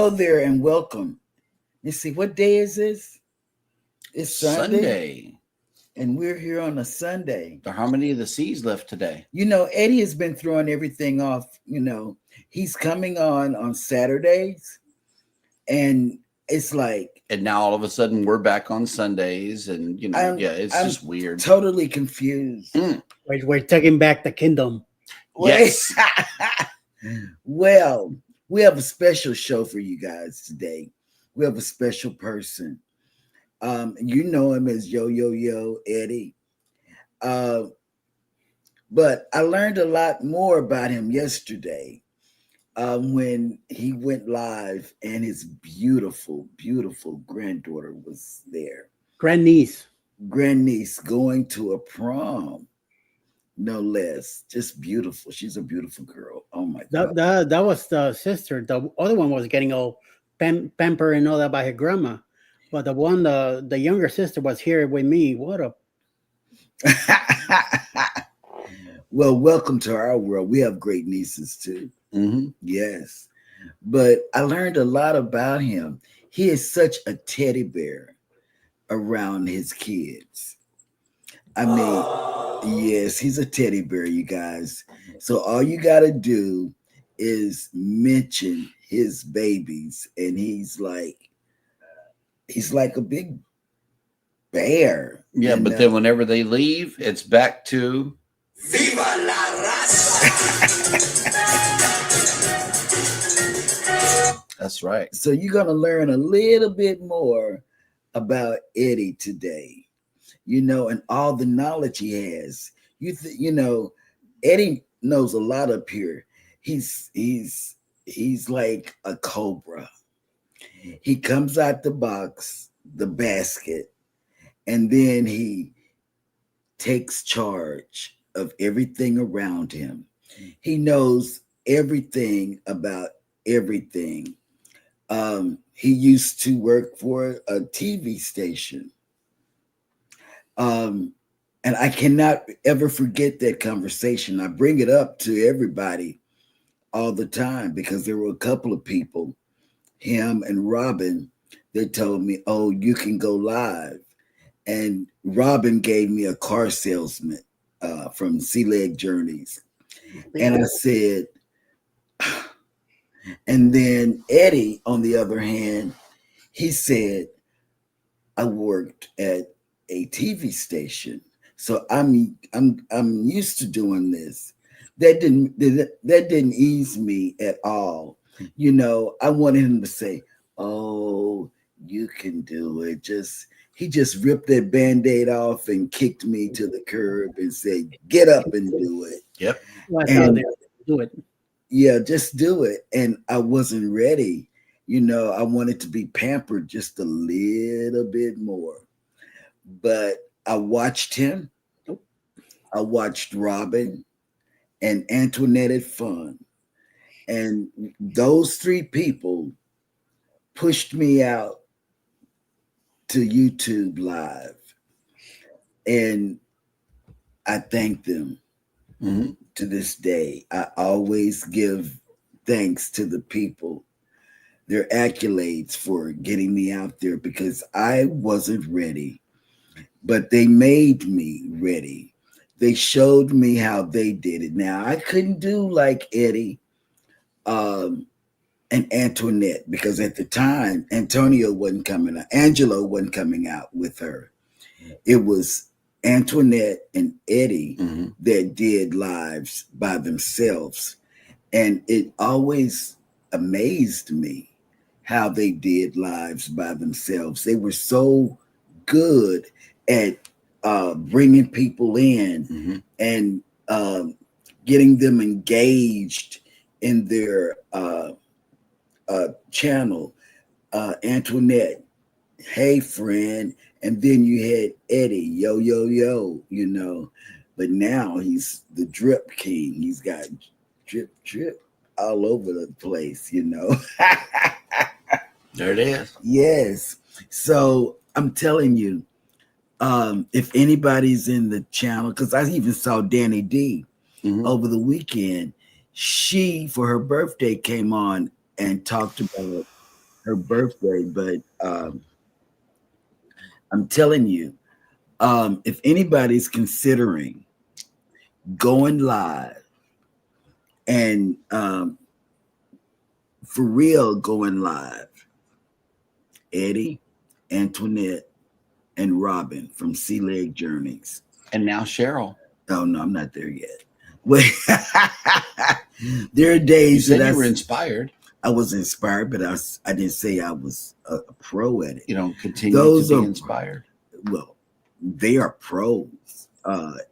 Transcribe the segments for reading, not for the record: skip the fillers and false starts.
Hello there and welcome. Let's see, what day is this? It's Sunday, Sunday. and we're here on a Sunday. The harmony of the seas left today. Eddie has been throwing everything off. He's coming on Saturdays, and it's like And now all of a sudden we're back on Sundays, and it's I'm just weird. totally confused. Mm. We're taking back the kingdom. Yes. Well, we have a special show for you guys today. We have a special person. You know him as Yo Eddie. But I learned a lot more about him yesterday when he went live and his beautiful, beautiful granddaughter was there. Grandniece. Grandniece going to a prom, no less. Just beautiful. She's a beautiful girl. Oh my God. That was the sister. The other one was getting all pampered and all that by her grandma. But the younger sister was here with me. What a Well, welcome to our world. We have great nieces too. Mm-hmm. Yes. But I learned a lot about him. He is such a teddy bear around his kids. I mean, yes, he's a teddy bear, you guys. So all you got to do is mention his babies, and he's like a big bear. Yeah, but then whenever they leave, it's back to Viva la raza! that's right. So you're going to learn a little bit more about Eddie today, and all the knowledge he has. Eddie knows a lot up here. He's like a cobra. He comes out the box, the basket, and then he takes charge of everything around him. He knows everything about everything. He used to work for a TV station. And I cannot ever forget that conversation. I bring it up to everybody all the time because there were a couple of people, him and Robin, that told me, oh, you can go live. And Robin gave me a car salesman from Sea Leg Journeys. And I said, and then Eddie, on the other hand, he said, I worked at a TV station, so I'm used to doing this. That didn't ease me at all. I wanted him to say, "Oh, you can do it." He just ripped that Band-Aid off and kicked me to the curb and said, "Get up and do it." Yep. And do it. yeah, just do it. And I wasn't ready. I wanted to be pampered just a little bit more. But I watched him. I watched Robin and Antoinette at Fun. And those three people pushed me out to YouTube Live. And I thank them. Mm-hmm. To this day. I always give thanks to the people, their accolades for getting me out there because I wasn't ready, but they made me ready. They showed me how they did it. Now, I couldn't do like Eddie and Antoinette because at the time, Angelo wasn't coming out with her. It was Antoinette and Eddie that did lives by themselves. And it always amazed me how they did lives by themselves. They were so good at bringing people in and getting them engaged in their channel. Antoinette, hey friend. And then you had Eddie, yo, but now he's the drip king. He's got drip all over the place, There it is. Yes. So I'm telling you, if anybody's in the channel, because I even saw Danny D over the weekend, she, for her birthday, came on and talked about her birthday, but I'm telling you, if anybody's considering going live and for real going live, Eddie, Antoinette, and Robin from Sea Leg Journeys. And now Sheryl. Oh no, I'm not there yet. Wait, there are You days said that you were inspired. I was inspired, but I didn't say I was a pro at it. You know, continue Those to be are- inspired. Well, they are pros.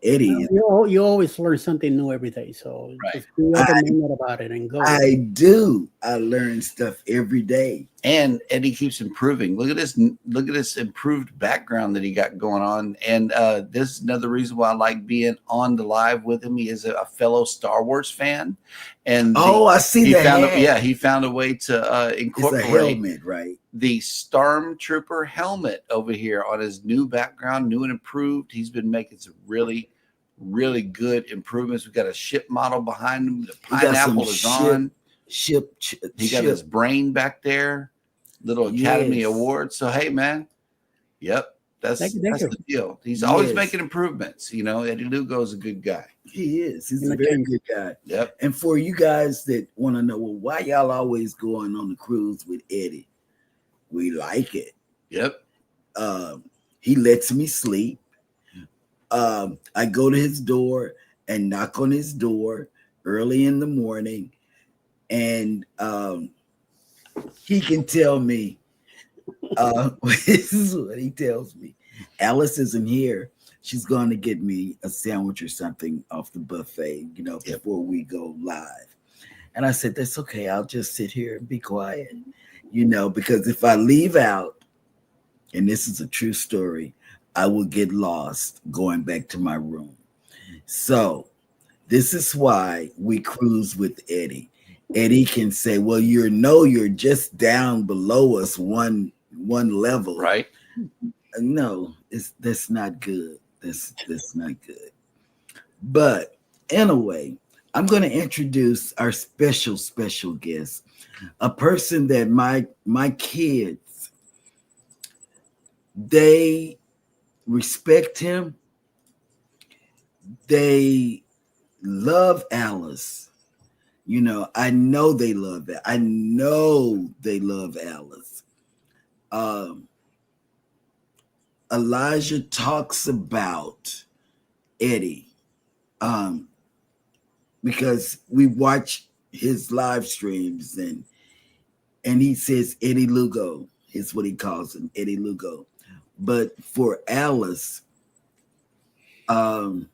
Eddie, You always learn something new every day. So Right. just be open-minded about it and go. I do. I learn stuff every day. And Eddie keeps improving. Look at this. Look at this improved background that he got going on. And this is another reason why I like being on the live with him. He is a fellow Star Wars fan. And I see he that. found he found a way to It's a incorporate helmet, right? the Stormtrooper helmet over here on his new background, new and improved. He's been making some really, really good improvements. We've got a ship model behind him. The got some pineapple is on. He got his brain back there. Little Academy Yes. Award. So hey, man, yep, that's Thank you. the deal. He's always Yes. making improvements. You know, Eddie Lugo's a good guy. He is. He's And a the very king. good guy. Yep. And for you guys that want to know, well, why y'all always going on the cruise with Eddie? We like it. Yep. He lets me sleep. I go to his door and knock on his door early in the morning, and he can tell me. This is what he tells me. Alice isn't here. She's going to get me a sandwich or something off the buffet, before we go live. And I said, that's okay. I'll just sit here and be quiet, because if I leave out, and this is a true story, I will get lost going back to my room. So this is why we cruise with Eddie. Eddie can say, well, you're just down below us one level. Right. No, that's not good. That's not good. But anyway, I'm going to introduce our special guest, a person that my kids, they respect him. They love Alice. I know they love it. I know they love Alice. Elijah talks about Eddie because we watch his live streams and he says Eddie Lugo is what he calls him, Eddie Lugo. But for Alice, Hannah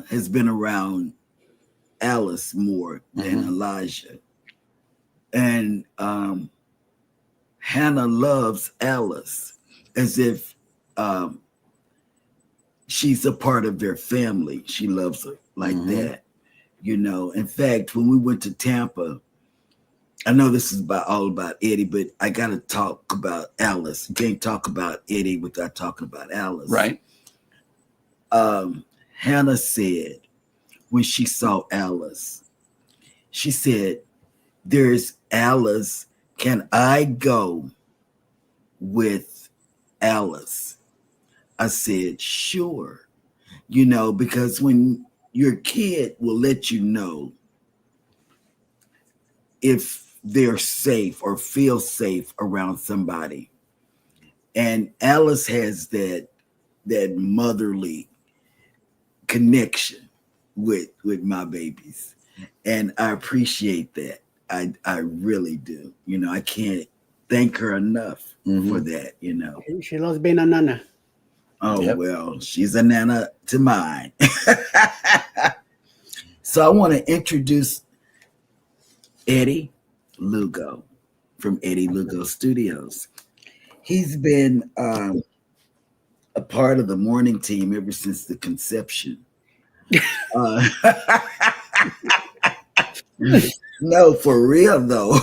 has been around Alice more than Elijah. And Hannah loves Alice as if she's a part of their family. She loves her like that. In fact, when we went to Tampa, I know this is all about Eddie, but I got to talk about Alice. You can't talk about Eddie without talking about Alice. Right. Hannah said when she saw Alice, she said, there's Alice. Can I go with Alice? I said, sure. Because when your kid will let you know if they're safe or feel safe around somebody. And Alice has that motherly connection with my babies. And I appreciate that. I really do. I can't thank her enough for that, She loves being a nana. Oh, Yep. well, she's a nana to mine. So I want to introduce Eddie Lugo from Eddie Lugo Studios. He's been a part of the morning team ever since the conception. No, for real though.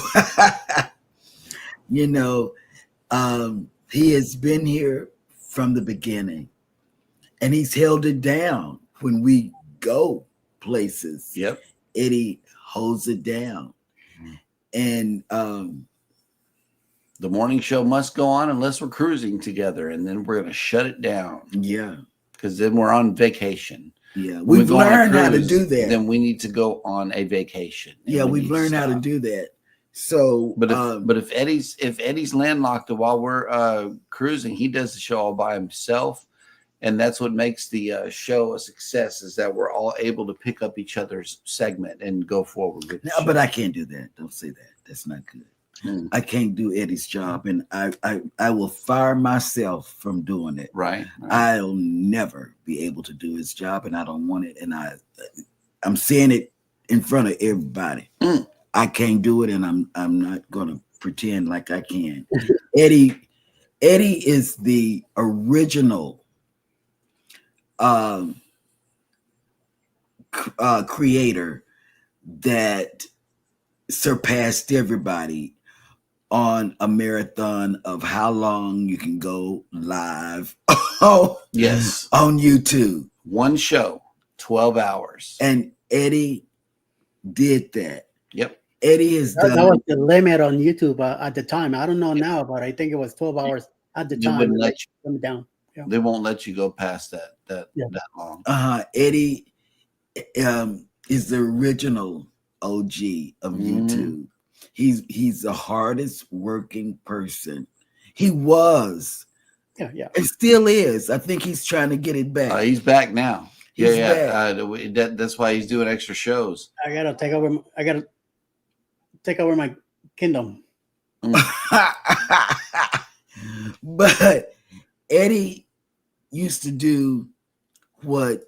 He has been here from the beginning, and he's held it down when we go places. Yep. Eddie holds it down. And The morning show must go on unless we're cruising together, and then we're going to shut it down. Yeah. Because then we're on vacation. Yeah. When We've we go on a learned how to cruise, do that. Then we need to go on a vacation. Yeah, we've learned how to do that. So, but if Eddie's landlocked while we're cruising, he does the show all by himself, and that's what makes the show a success. Is that we're all able to pick up each other's segment and go forward with it. But I can't do that. Don't say that. That's not good. I can't do Eddie's job, and I will fire myself from doing it. Right. I'll never be able to do his job, and I don't want it. And I'm saying it in front of everybody. I can't do it, and I'm not gonna pretend like I can. Eddie is the original creator that surpassed everybody on a marathon of how long you can go live. Yes, on YouTube. One show, 12 hours. And Eddie did that. Yep. Eddie has done. That was the limit on YouTube at the time. I don't know now, but I think it was 12 hours at the time. Wouldn't let you down. Yeah. They won't let you go past that long. Eddie is the original OG of YouTube. He's the hardest working person. He was. Yeah. It still is. I think he's trying to get it back. He's back now. He's Back. That's why he's doing extra shows. I gotta take over my kingdom. But Eddie used to do what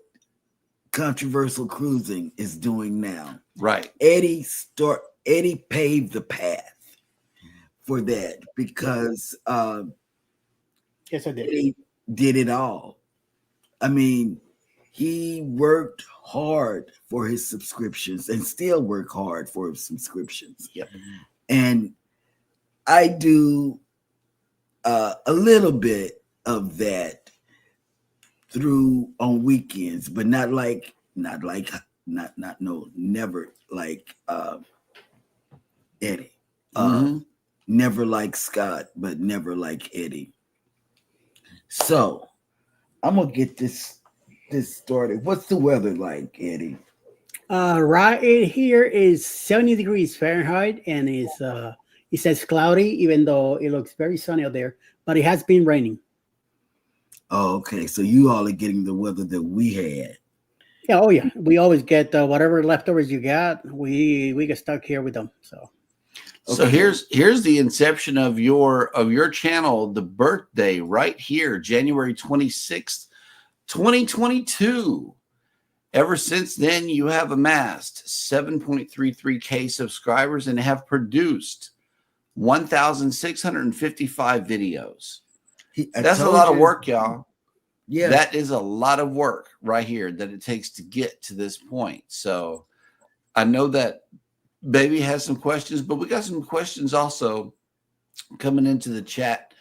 Controversial Cruising is doing now. Right. Eddie paved the path for that because yes, I did. Eddie did it all. I mean, he worked hard for his subscriptions and still work hard for his subscriptions. Yep. And I do a little bit of that through on weekends, but never like Eddie. Never like Scott, but never like Eddie. So I'm gonna get this started. What's the weather like, Eddie? Right here is 70 degrees Fahrenheit, and it says cloudy, even though it looks very sunny out there, but it has been raining. Oh, okay. So you all are getting the weather that we had. Yeah. Oh, yeah. We always get whatever leftovers you got. We get stuck here with them. So. So here's the inception of your channel, the birthday right here, January 26th, 2022. Ever since then, you have amassed 7.33K subscribers and have produced 1,655 videos. That's a lot of work, y'all. Yeah. That is a lot of work right here that it takes to get to this point. So I know that Baby has some questions, but we got some questions also coming into the chat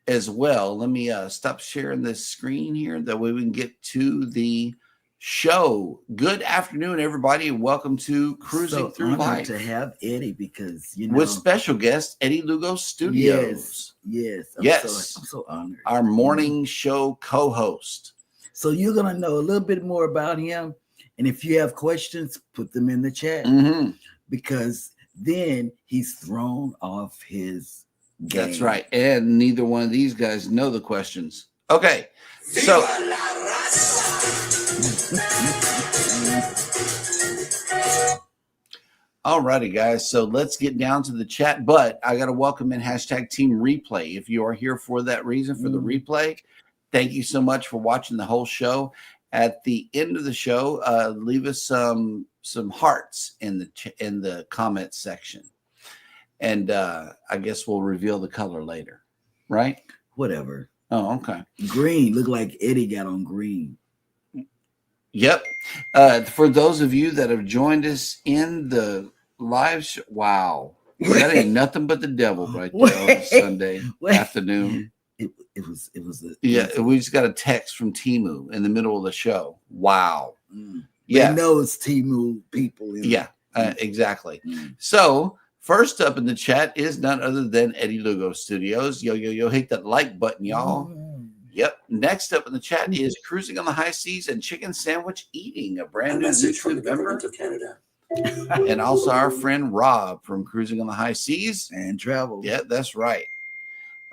as well. Let me stop sharing this screen here. That way we can get to the show. Good afternoon, everybody, and welcome to Cruising Through Life. To have Eddie, because with special guest Eddie Lugo Studios. Yes. I'm so honored. Our morning show co-host. So you're gonna know a little bit more about him, and if you have questions, put them in the chat. Because then he's thrown off his game. That's right. And neither one of these guys know the questions. Okay. So all righty, guys. So let's get down to the chat. But I got to welcome in #Team Replay. If you are here for that reason, for the replay, thank you so much for watching the whole show. At the end of the show, leave us some hearts in the comments section, and I guess we'll reveal the color later, right? Whatever. Oh, okay. Green. Look like Eddie got on green. Yep. For those of you that have joined us in the live show, wow, that ain't nothing but the devil right there on Sunday afternoon. We just got a text from Timu in the middle of the show. Wow. Yeah. They know it's Timu people. Exactly. So First up in the chat is none other than Eddie Lugo Studios. Yo, yo, yo, hit that like button, y'all. Yep. Next up in the chat is Cruising on the High Seas and Chicken Sandwich Eating, a brand new message from the YouTube member. government of Canada. And also our friend Rob from Cruising on the High Seas and travel. Yeah, that's right.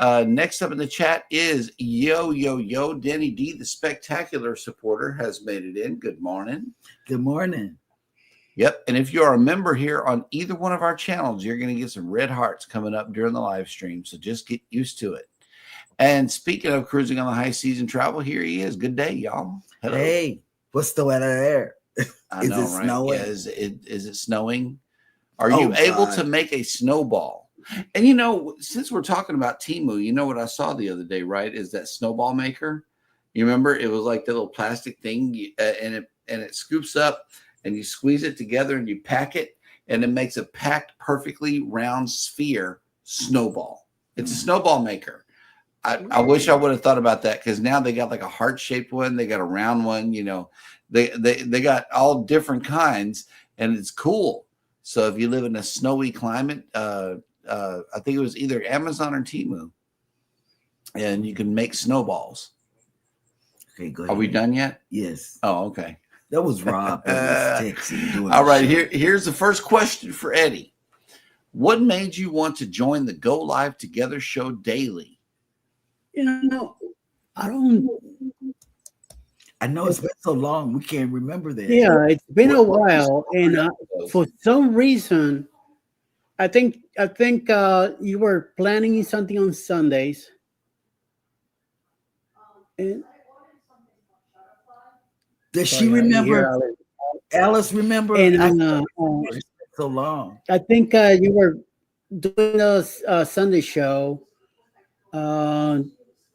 Next up in the chat is Yo, Yo, Yo. Danny D, the spectacular supporter, has made it in. Good morning. Good morning. Yep. And if you are a member here on either one of our channels, you're going to get some red hearts coming up during the live stream. So just get used to it. And speaking of Cruising on the High Seas and travel, here he is. Good day, y'all. Hello. Hey, what's the weather there? I know, it right? snowing? Yeah, is it snowing? Are you able to make a snowball? And since we're talking about Temu, you know what I saw the other day, right? Is that snowball maker? You remember? It was like the little plastic thing, and it scoops up, and you squeeze it together, and you pack it, and it makes a packed, perfectly round sphere snowball. It's a snowball maker. I wish I would have thought about that, because now they got like a heart-shaped one, they got a round one. They got all different kinds, and it's cool. So if you live in a snowy climate, I think it was either Amazon or Temu, and you can make snowballs. Okay, go ahead. Are we done yet? Yes. Oh, okay. That was Rob that was texting. All right, here's the first question for Eddie. What made you want to join the Go Live Together show daily? I don't. I know it's been so long, we can't remember that. Yeah, it's been a while, and for some reason, I think you were planning something on Sundays. And does she remember? Alice remember? And so long. I think you were doing a Sunday show.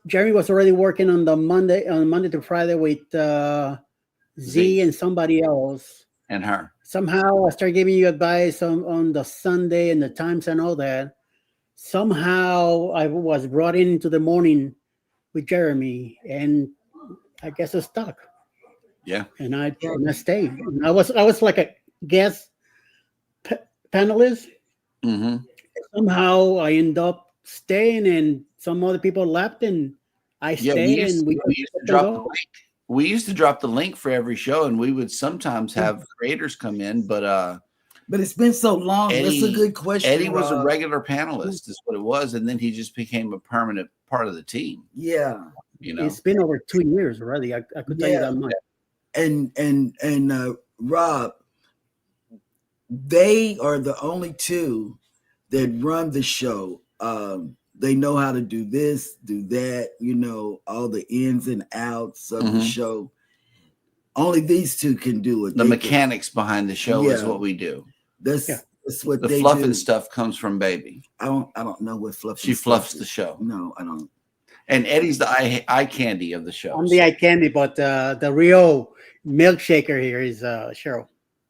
Jeremy was already working on Monday to Friday with Z and somebody else. And her. Somehow I started giving you advice on the Sunday and the times and all that. Somehow I was brought into the morning with Jeremy, and I guess I stuck. Yeah. And I stayed. And I was like a guest panelist. Mm-hmm. Somehow I ended up staying, and some other people left, and I stayed. We used to drop the link for every show, and we would sometimes have creators come in, but it's been so long. That's a good question. Eddie was a regular panelist, is what it was, and then he just became a permanent part of the team. Yeah, it's been over 2 years already. I could tell you that much. And Rob, they are the only two that run the show. They know how to do this, do that, all the ins and outs of the show. Only these two can do it. The mechanics behind the show is what we do. That's what the they fluff do. and stuff comes from Baby. I don't know what fluff. She fluffs the show. No, I don't. And Eddie's the eye candy of the show. I'm the eye candy, but the real milkshaker here is Sheryl.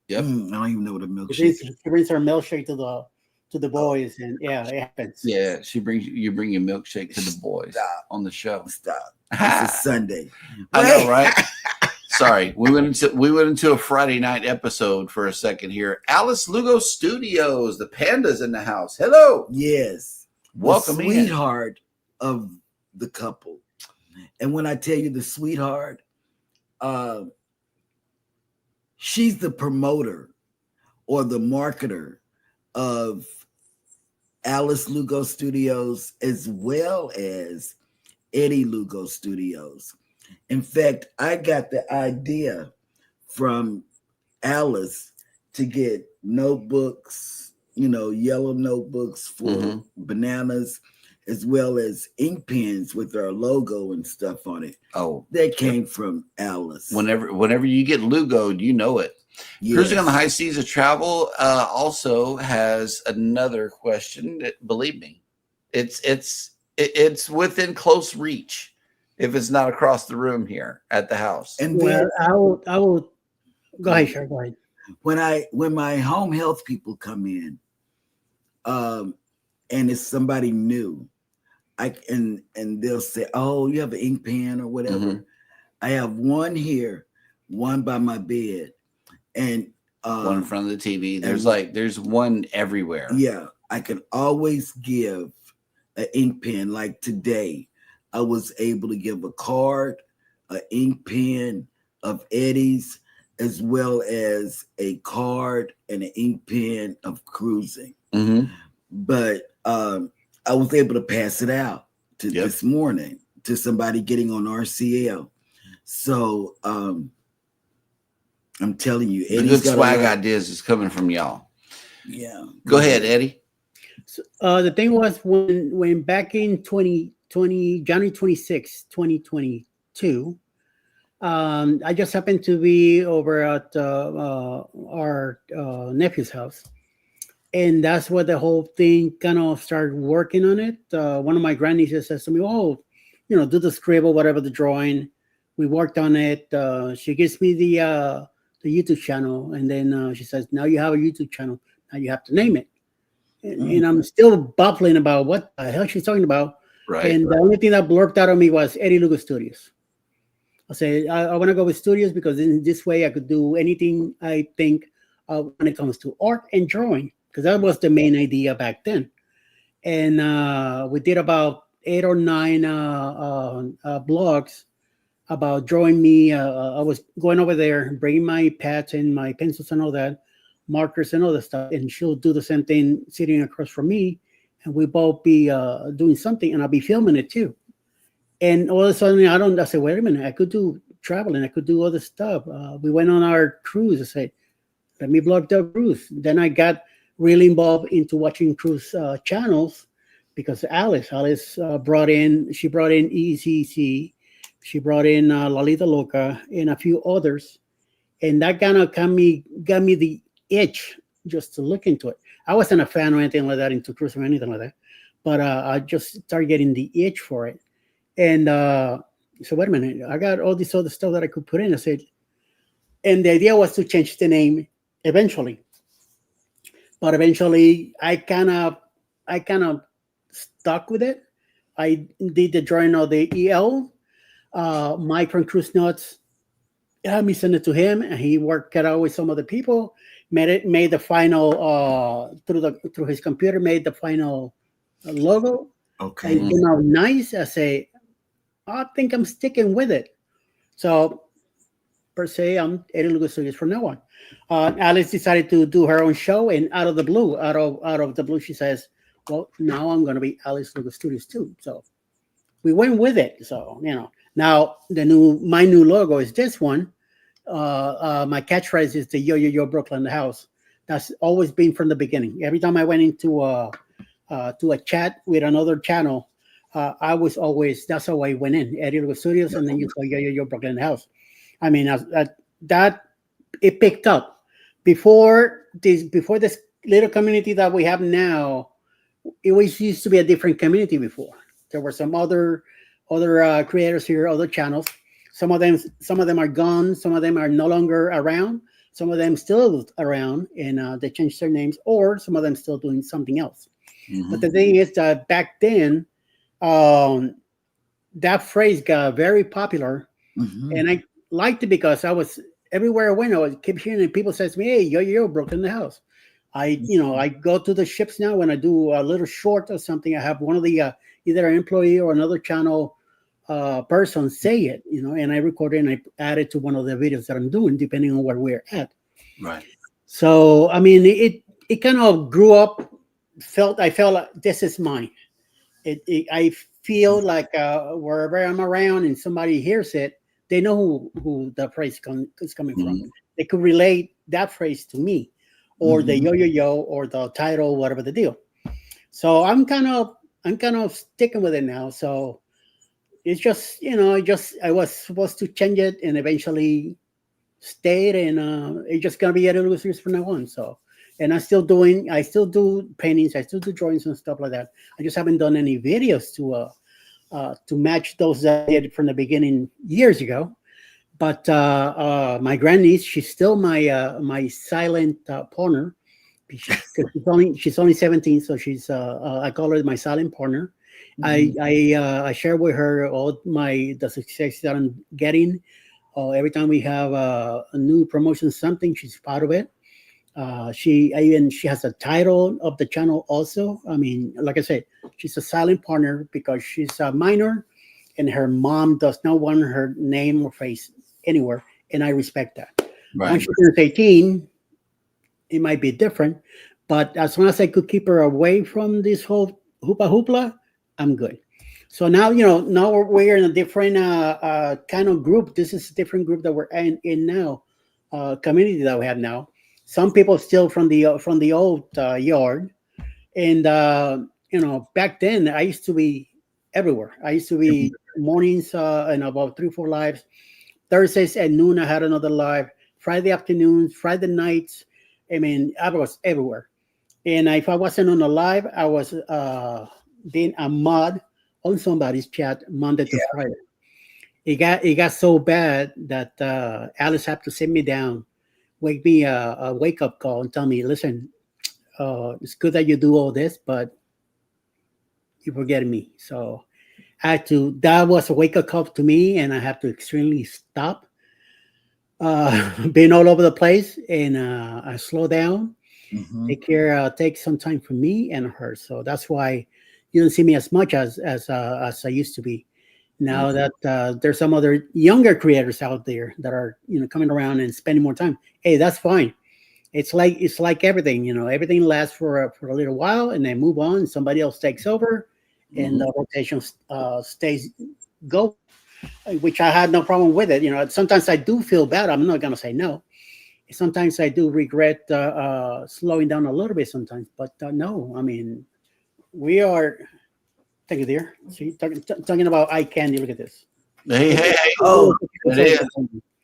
Yep. I don't even know what a milkshake is. She brings her milkshake to the boys, and it happens. Yeah, you bring your milkshake to the boys on the show. Stop. It's a Sunday. I know, right? Sorry, we went into a Friday night episode for a second here. Alice Lugo Studios, the panda's in the house. Hello. Yes. Welcome, the sweetheart of the couple. And when I tell you the sweetheart, she's the promoter or the marketer of Alice Lugo Studios as well as Eddie Lugo Studios. In fact, I got the idea from Alice to get notebooks, yellow notebooks for bananas, as well as ink pens with our logo and stuff on it. Oh, that came from Alice. Whenever you get Lugo, you know it. Yes. Cruising on the High Seas of Travel also has another question. Believe me, it's within close reach if it's not across the room here at the house. And then, I will go ahead, sure, go ahead. When my home health people come in, and it's somebody new, and they'll say, "Oh, you have an ink pen or whatever." I have one here, one by my bed, and one in front of the TV. There's one everywhere. Yeah, I can always give an ink pen. Like today, I was able to give a card, an ink pen of Eddie's, as well as a card and an ink pen of Cruising. Mm-hmm. But I was able to pass it out to Yep. this morning to somebody getting on RCL. So I'm telling you, The Eddie's good got swag a lot. ideas is coming from y'all. Yeah. Go ahead, Eddie. So, the thing was when back in 2020, January 26, 2022, I just happened to be over at our nephew's house. And that's what the whole thing kind of started working on it. One of my grandnieces says to me, "Oh, do the scribble, whatever the drawing." We worked on it. She gives me the YouTube channel, and then she says, "Now you have a YouTube channel. Now you have to name it." And I'm still baffling about what the hell she's talking about. Right. And the only thing that blurted out of me was Eddie Lugo Studios. I say I want to go with studios because in this way I could do anything I think when it comes to art and drawing, because that was the main idea back then. And we did about 8 or 9 blogs about drawing me. I was going over there, bringing my pads and my pencils and all that, markers and other stuff, and she'll do the same thing sitting across from me, and we both be doing something, and I'll be filming it too. And all of a sudden, I said, wait a minute, I could do traveling, I could do other stuff. We went on our cruise. I said, let me blog the cruise. Then I got really involved into watching cruise channels because Alice brought in ECC, she brought in Lalita Loca and a few others, and that kind of got me the itch just to look into it. I wasn't a fan or anything like that into cruise or anything like that, but I just started getting the itch for it. And so wait a minute, I got all this other stuff that I could put in. I said, and the idea was to change the name eventually. But eventually I kind of stuck with it. I did the drawing of the EL. Mike from Cruise Nuts had me send it to him, and he worked it out with some other people. Made the final through his computer. Made the final logo. Okay. And came out nice. I say, I think I'm sticking with it. So per se, I'm Eddie Lugo Studios from now on. Alice decided to do her own show, and out of the blue, she says, "Well, now I'm going to be Alice Lugo Studios too." So we went with it. So now my new logo is this one. My catchphrase is the "Yo Yo Yo Brooklyn the house." That's always been from the beginning. Every time I went into to a chat with another channel, I was always, that's how I went in, Eddie Lugo Studios, and then you go, yo, Brooklyn House. I mean, that it picked up before this little community that we have now. It was used to be a different community before. There were some other creators here, other channels. Some of them are gone. Some of them are no longer around. Some of them still around, and they changed their names, or some of them still doing something else. Mm-hmm. But the thing is that back then, that phrase got very popular, and I liked it because I was everywhere I went. I would keep hearing people say to me, "Hey, yo, Brooklyn the house." I go to the ships now when I do a little short or something. I have one of the either an employee or another channel person say it, and I record it and I add it to one of the videos that I'm doing, depending on where we're at. Right. So I mean, it kind of grew up. I felt like this is mine. I feel like wherever I'm around and somebody hears it, they know who the phrase is coming from. They could relate that phrase to me, or the yo yo yo, or the title, whatever the deal. So I'm kind of sticking with it now. So it's just I was supposed to change it and eventually stayed, and it's just gonna be a little serious from now on. So. And I still do paintings, I still do drawings and stuff like that. I just haven't done any videos to match those that I did from the beginning years ago. But my grandniece, she's still my silent partner. She's only 17, so she's I call her my silent partner. I share with her all the success that I'm getting. Every time we have a new promotion, something, she's part of it. She has a title of the channel also. I mean, like I said, she's a silent partner because she's a minor, and her mom does not want her name or face anywhere, and I respect that. Right. Once she turns 18, it might be different, but as long as I could keep her away from this whole hoopla, I'm good. So now, now we're in a different kind of group. This is a different group that we're in now, community that we have now. Some people still from the old yard, and back then I used to be everywhere. I used to be mornings and about 3 4 lives. Thursdays at noon I had another live. Friday afternoons, Friday nights. I mean, I was everywhere. And if I wasn't on a live, I was being a mod on somebody's chat Monday to Friday. It got so bad that Alice had to sit me down, wake me a wake up call, and tell me, listen, it's good that you do all this, but you're forgetting me. So I had to. That was a wake up call to me, and I have to extremely stop being all over the place and I slow down, take some time for me and her. So that's why you don't see me as much as I used to be. Now that there's some other younger creators out there that are coming around and spending more time. Hey, that's fine. It's like everything. Everything lasts for a little while and then move on. Somebody else takes over, and the rotation stays going. Which I had no problem with it. Sometimes I do feel bad. I'm not gonna say no. Sometimes I do regret slowing down a little bit sometimes, but no. I mean, we are. Thank you, dear. See, talking about eye candy. Look at this. Hey. Oh, it is.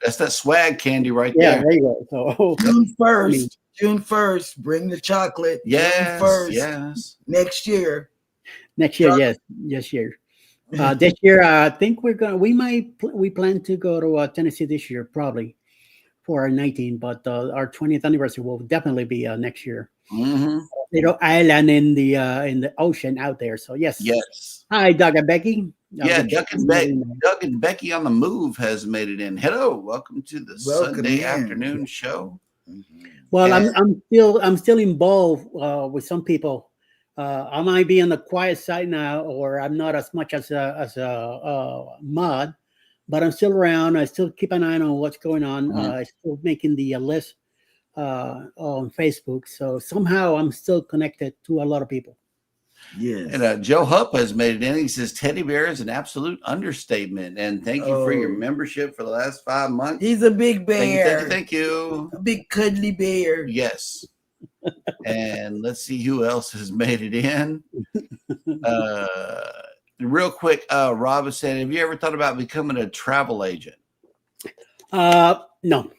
That's that swag candy right Yeah, there. there you go. So June 1st, bring the chocolate. Yes, June 1st, yes. next year. next year, yes, year. This year, I think we plan to go to Tennessee this year, probably for our 19th, but our 20th anniversary will definitely be next year. Little island in the ocean out there. So yes. Hi, Doug and Becky. Yeah, Doug and Becky on the move has made it in. Hello, welcome to the Sunday afternoon show. Well, I'm still involved with some people. I might be on the quiet side now, or I'm not as much as a mod, but I'm still around. I still keep an eye on what's going on. I'm still making the list on Facebook. So somehow I'm still connected to a lot of people. Yes. And Joe Hupp has made it in. He says teddy bear is an absolute understatement. And thank you for your membership for the last 5 months. He's a big bear. Thank you. A big cuddly bear. Yes. And let's see who else has made it in. Real quick, Rob is saying, have you ever thought about becoming a travel agent? No.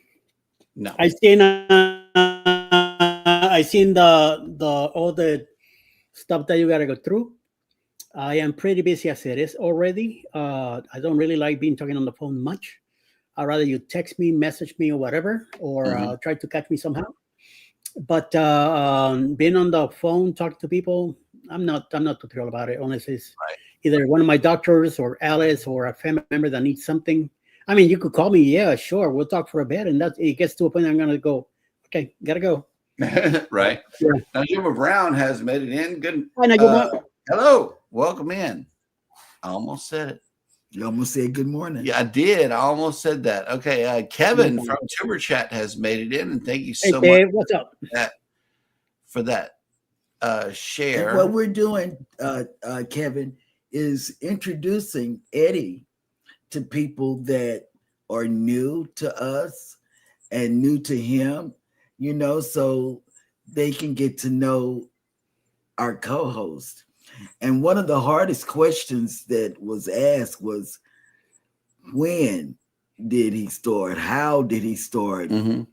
I seen the all the stuff that you gotta go through. I am pretty busy as it is already. I don't really like being talking on the phone much. I'd rather you text me, message me, or whatever, or try to catch me somehow. But being on the phone, talking to people, I'm not too thrilled about it. Unless it's either one of my doctors or Alice or a family member that needs something. I mean, you could call me. Yeah, sure. We'll talk for a bit. And it gets to a point I'm going to go, okay, got to go. Right. Yeah. Now, Juma Brown has made it in. Good. Hi, hello. Welcome in. I almost said it. You almost said good morning. Yeah, I did. I almost said that. Okay. Kevin from Tumor Chat has made it in. And thank you so much. What's up? For that share. And what we're doing, Kevin, is introducing Eddie to people that are new to us and new to him, so they can get to know our co-host. And one of the hardest questions that was asked was, when did he start? How did he start? And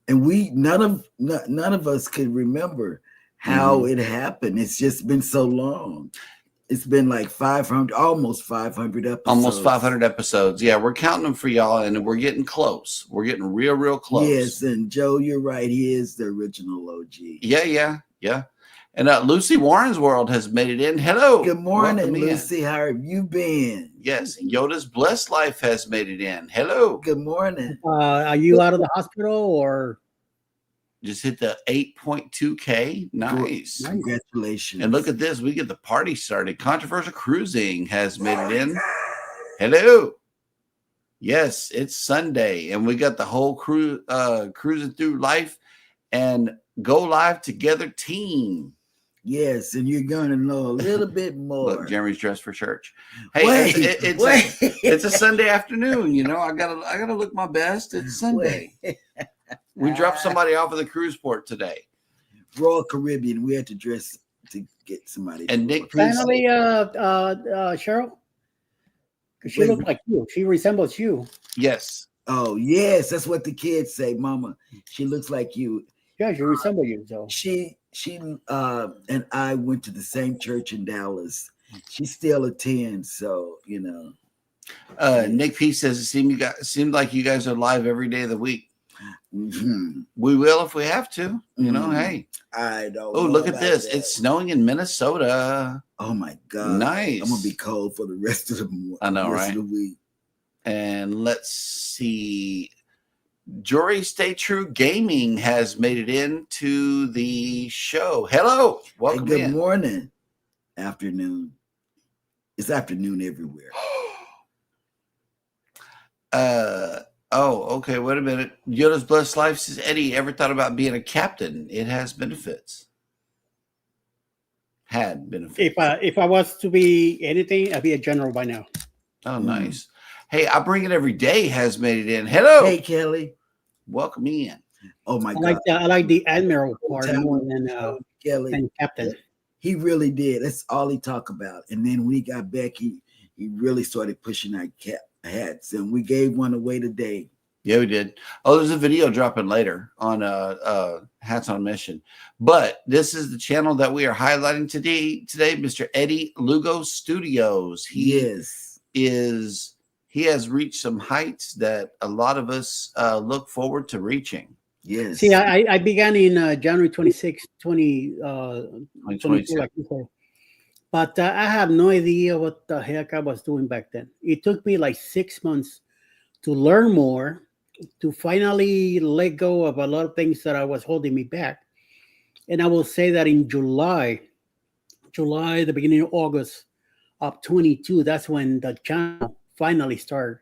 none of us could remember how it happened. It's just been so long. It's been like 500, almost 500 episodes. Almost 500 episodes. Yeah, we're counting them for y'all, and we're getting close. We're getting real close. Yes, and Joe, you're right. He is the original OG. Yeah. And Lucy Warren's World has made it in. Hello. Good morning, Lucy. How have you been? Yes, Yoda's Blessed Life has made it in. Hello. Good morning. Are you out of the hospital or? just hit the 8.2K. Nice. Congratulations. And look at this. We get the party started. Controversial Cruising has made it in. Hello. Yes, it's Sunday, and we got the whole crew cruising through life and go live together team. Yes, and you're going to know a little bit more. Look, Jeremy's dressed for church. Hey, it's a Sunday afternoon. You know, I gotta look my best. It's Sunday. We dropped somebody off at the cruise port today. Royal Caribbean. We had to dress to get somebody. And Nick, finally, Cheryl, because she looks like you. She resembles you. Yes. Oh, yes. That's what the kids say, Mama. She looks like you. Yeah, she resembles you. So she and I went to the same church in Dallas. She still attends, so you know. Nick P says it seemed like you guys are live every day of the week. Mm-hmm. We will if we have to. You know, hey. I don't. Oh, look at this! That. It's snowing in Minnesota. Oh my God! Nice. I'm gonna be cold for the rest of the. I know, rest right? Of the week. And let's see. Jory Stay True Gaming has made it into the show. Hello, welcome. Hey, good morning, afternoon. It's afternoon everywhere. Oh, okay. Wait a minute. Yoda's Blessed Life says, Eddie, ever thought about being a captain? It has benefits. Had benefits. If I was to be anything, I'd be a general by now. Oh, nice. Hey, I Bring It Every Day has made it in. Hello. Hey, Kelly. Welcome in. Oh my God. I like the admiral part more than Kelly than captain. He really did. That's all he talked about. And then when he got back, he really started pushing our hats, and we gave one away today. Yeah, we did. Oh, there's a video dropping later on Hats on Mission. But this is the channel that we are highlighting today, Mr. Eddie Lugo Studios. He has reached some heights that a lot of us look forward to reaching. Yes. See, I began in January 26, 2022, like you said. But I have no idea what the heck I was doing back then. It took me like 6 months to learn more, to finally let go of a lot of things that I was holding me back. And I will say that in July, the beginning of August of 22, that's when the channel finally started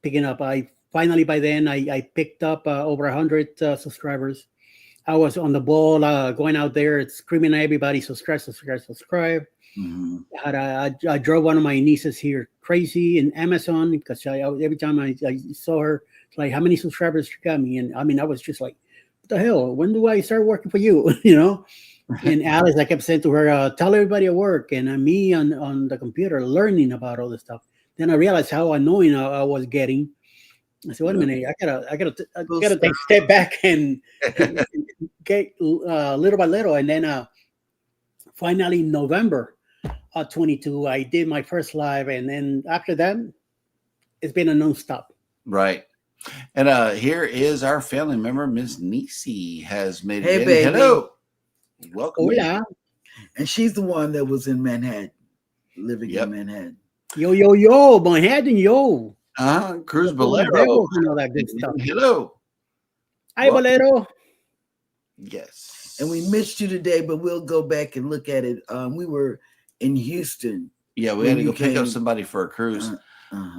picking up. By then, I picked up over 100 subscribers. I was on the ball, going out there, screaming at everybody, subscribe. Mm-hmm. I drove one of my nieces here crazy in Amazon because every time I saw her, it's like, how many subscribers you got me? And I mean, I was just like, what the hell? When do I start working for you? You know? And Alice, I kept saying to her, tell everybody at work, and me on the computer learning about all this stuff. Then I realized how annoying I was getting. I said, wait a minute, I gotta take a step back and get little by little. And then finally in November 22, I did my first live. And then after that, it's been a nonstop. Right. And here is our family member, Miss Nisi, has made it in. Baby. Hello. Welcome. Hola. And she's the one that was in Manhattan, living in Manhattan. Yo, Manhattan, yo. Cruz Bolero. And all that good stuff. Hello. Hi, Bolero. Yes. And we missed you today, but we'll go back and look at it. We were in Houston. Yeah, we had to go pick up somebody for a cruise.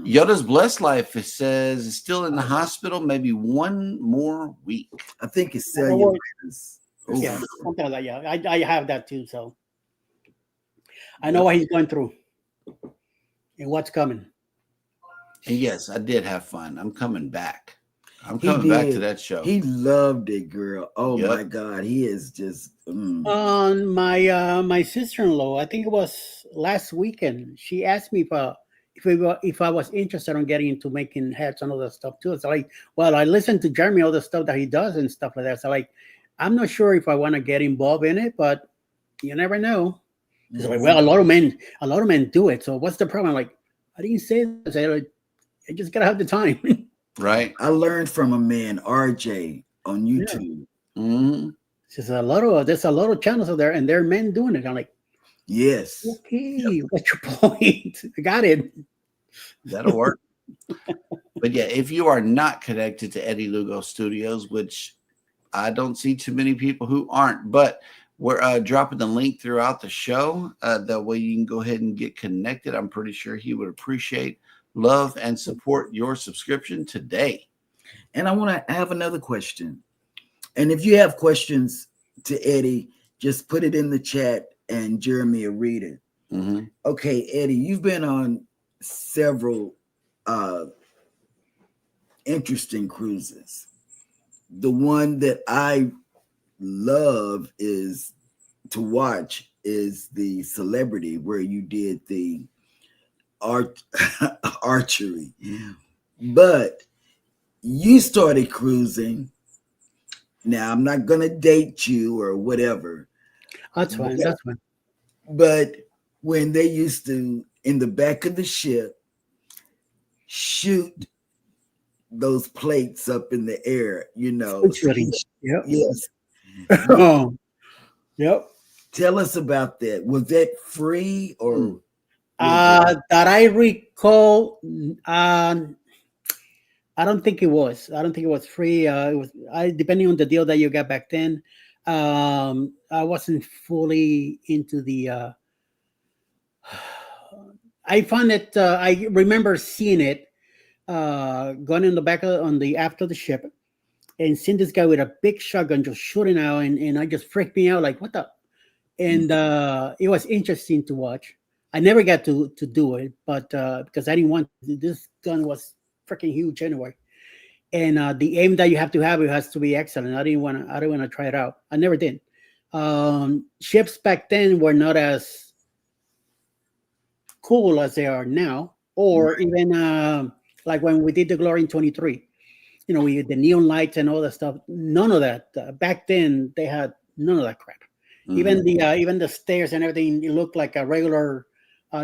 Yoda's Blessed Life, it says, is still in the hospital, maybe one more week. I think it's cellular. Yeah, something like that. Yeah, I have that too. So I know what he's going through and what's coming. And yes, I did have fun. I'm coming back. I'm coming back to that show. He loved it, girl. Oh my God, he is just. On my sister-in-law, I think it was last weekend. She asked me if I was interested in getting into making hats and all that stuff too. So I listened to Jeremy, all the stuff that he does and stuff like that. So I'm not sure if I want to get involved in it, but you never know. Mm-hmm. Like, well, a lot of men do it. So what's the problem? Like, I didn't say that. I just gotta have the time. Right. I learned from a man, RJ, on YouTube. Yeah. Mm-hmm. There's a lot of channels out there, and there are men doing it. I'm like, yes. Okay, what's your point? I got it. That'll work. But yeah, if you are not connected to Eddie Lugo Studios, which I don't see too many people who aren't, but we're dropping the link throughout the show. That way you can go ahead and get connected. I'm pretty sure he would appreciate, love, and support your subscription today. And I want to have another question. And if you have questions to Eddie, just put it in the chat and Jeremy will read it. Mm-hmm. Okay, Eddie, you've been on several interesting cruises. The one that I love is to watch is the Celebrity, where you did the archery. But you started cruising. Now I'm not gonna date you or whatever. That's fine. That's fine. But when they used to, in the back of the ship, shoot those plates up in the air, Shooting. Yep. Yes. Oh, yep. Tell us about that. Was that free or? That I recall, I don't think it was. I don't think it was free. It was depending on the deal that you got back then. I wasn't fully into the. I found it. I remember seeing it, going in the back on the aft of the ship, and seeing this guy with a big shotgun just shooting out, and I just freaked me out. Like, what the? And it was interesting to watch. I never got to do it, but because I didn't want this gun was freaking huge anyway, and the aim that you have to have, it has to be excellent. I didn't want to try it out. I never did. Ships back then were not as cool as they are now, or even like when we did the Glory in 23. We had the neon lights and all that stuff. None of that back then. They had none of that crap. Mm-hmm. Even the stairs and everything, it looked like a regular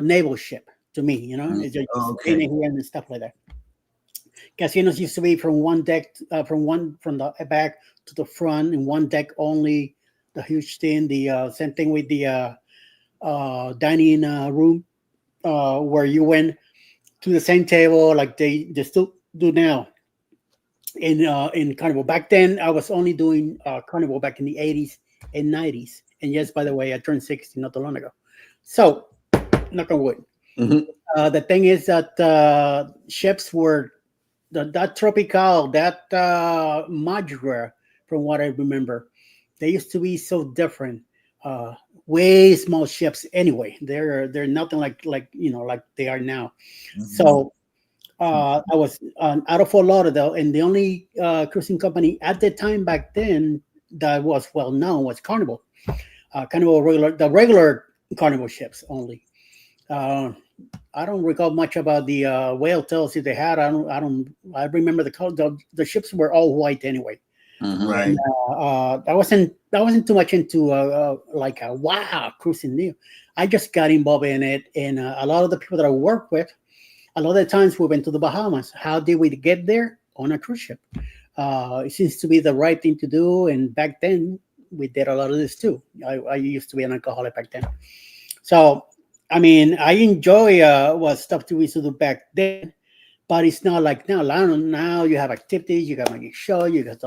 naval ship to me. It's just painted here and stuff like that. Casinos used to be from one deck, from the back to the front, and one deck only. The huge thing. The same thing with the dining room, where you went to the same table like they still do now. In Carnival back then, I was only doing Carnival back in the 80s and 90s. And yes, by the way, I turned 60 not too long ago. So, knock on wood. Mm-hmm. The thing is that ships were that tropical, that modular, from what I remember, they used to be so different. Way small ships anyway. They're nothing like they are now. Mm-hmm. So I was out of Fort Lauderdale, and the only cruising company at the time back then that was well known was Carnival. The regular Carnival ships only. I don't recall much about the whale tails if they had. I remember the ships were all white anyway. Mm-hmm. Right. And, I wasn't too much into wow cruising new. I just got involved in it, and a lot of the people that I work with, a lot of the times we went to the Bahamas. How did we get there? On a cruise ship. It seems to be the right thing to do, and back then we did a lot of this too. I used to be an alcoholic back then, so I mean I enjoy what stuff we used to do back then, but it's not like now. Now you have activities, you got magic show, you got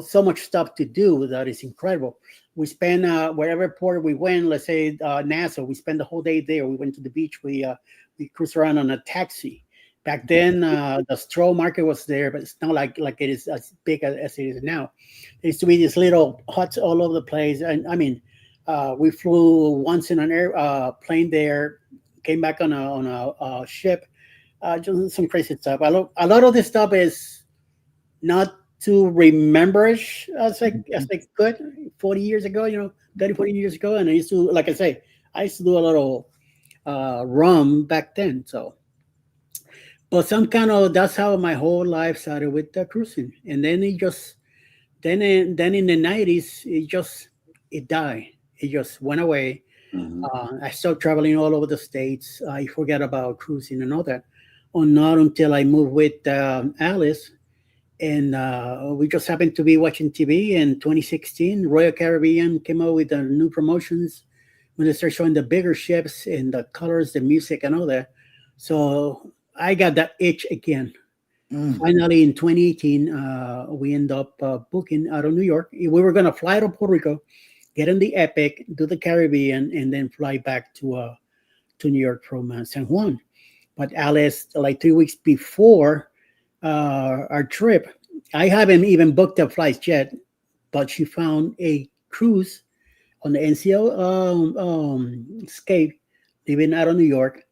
so much stuff to do that is incredible. We spend wherever port we went. Let's say Nassau, we spend the whole day there. We went to the beach. We cruised around on a taxi. Back then, the stroll market was there, but it's not like it is as big as it is now. There used to be these little huts all over the place. And I mean, we flew once in an plane there, came back on a ship, just some crazy stuff. A lot of this stuff is not to remember-ish as I could 40 years ago, 30, 40 years ago. And I used to, like I say, I used to do a little rum back then. So. But that's how my whole life started with the cruising, and then in the 90s it died. It just went away. Mm-hmm. I started traveling all over the states. I forgot about cruising and all that, or not until I moved with Alice, and we just happened to be watching TV in 2016. Royal Caribbean came out with the new promotions when they started showing the bigger ships and the colors, the music, and all that. So I got that itch again. Mm. Finally, in 2018, we end up booking out of New York. We were going to fly to Puerto Rico, get in the Epic, do the Caribbean, and then fly back to New York from San Juan. But Alice, like 3 weeks before our trip, I haven't even booked the flights yet, but she found a cruise on the NCL Escape, leaving out of New York,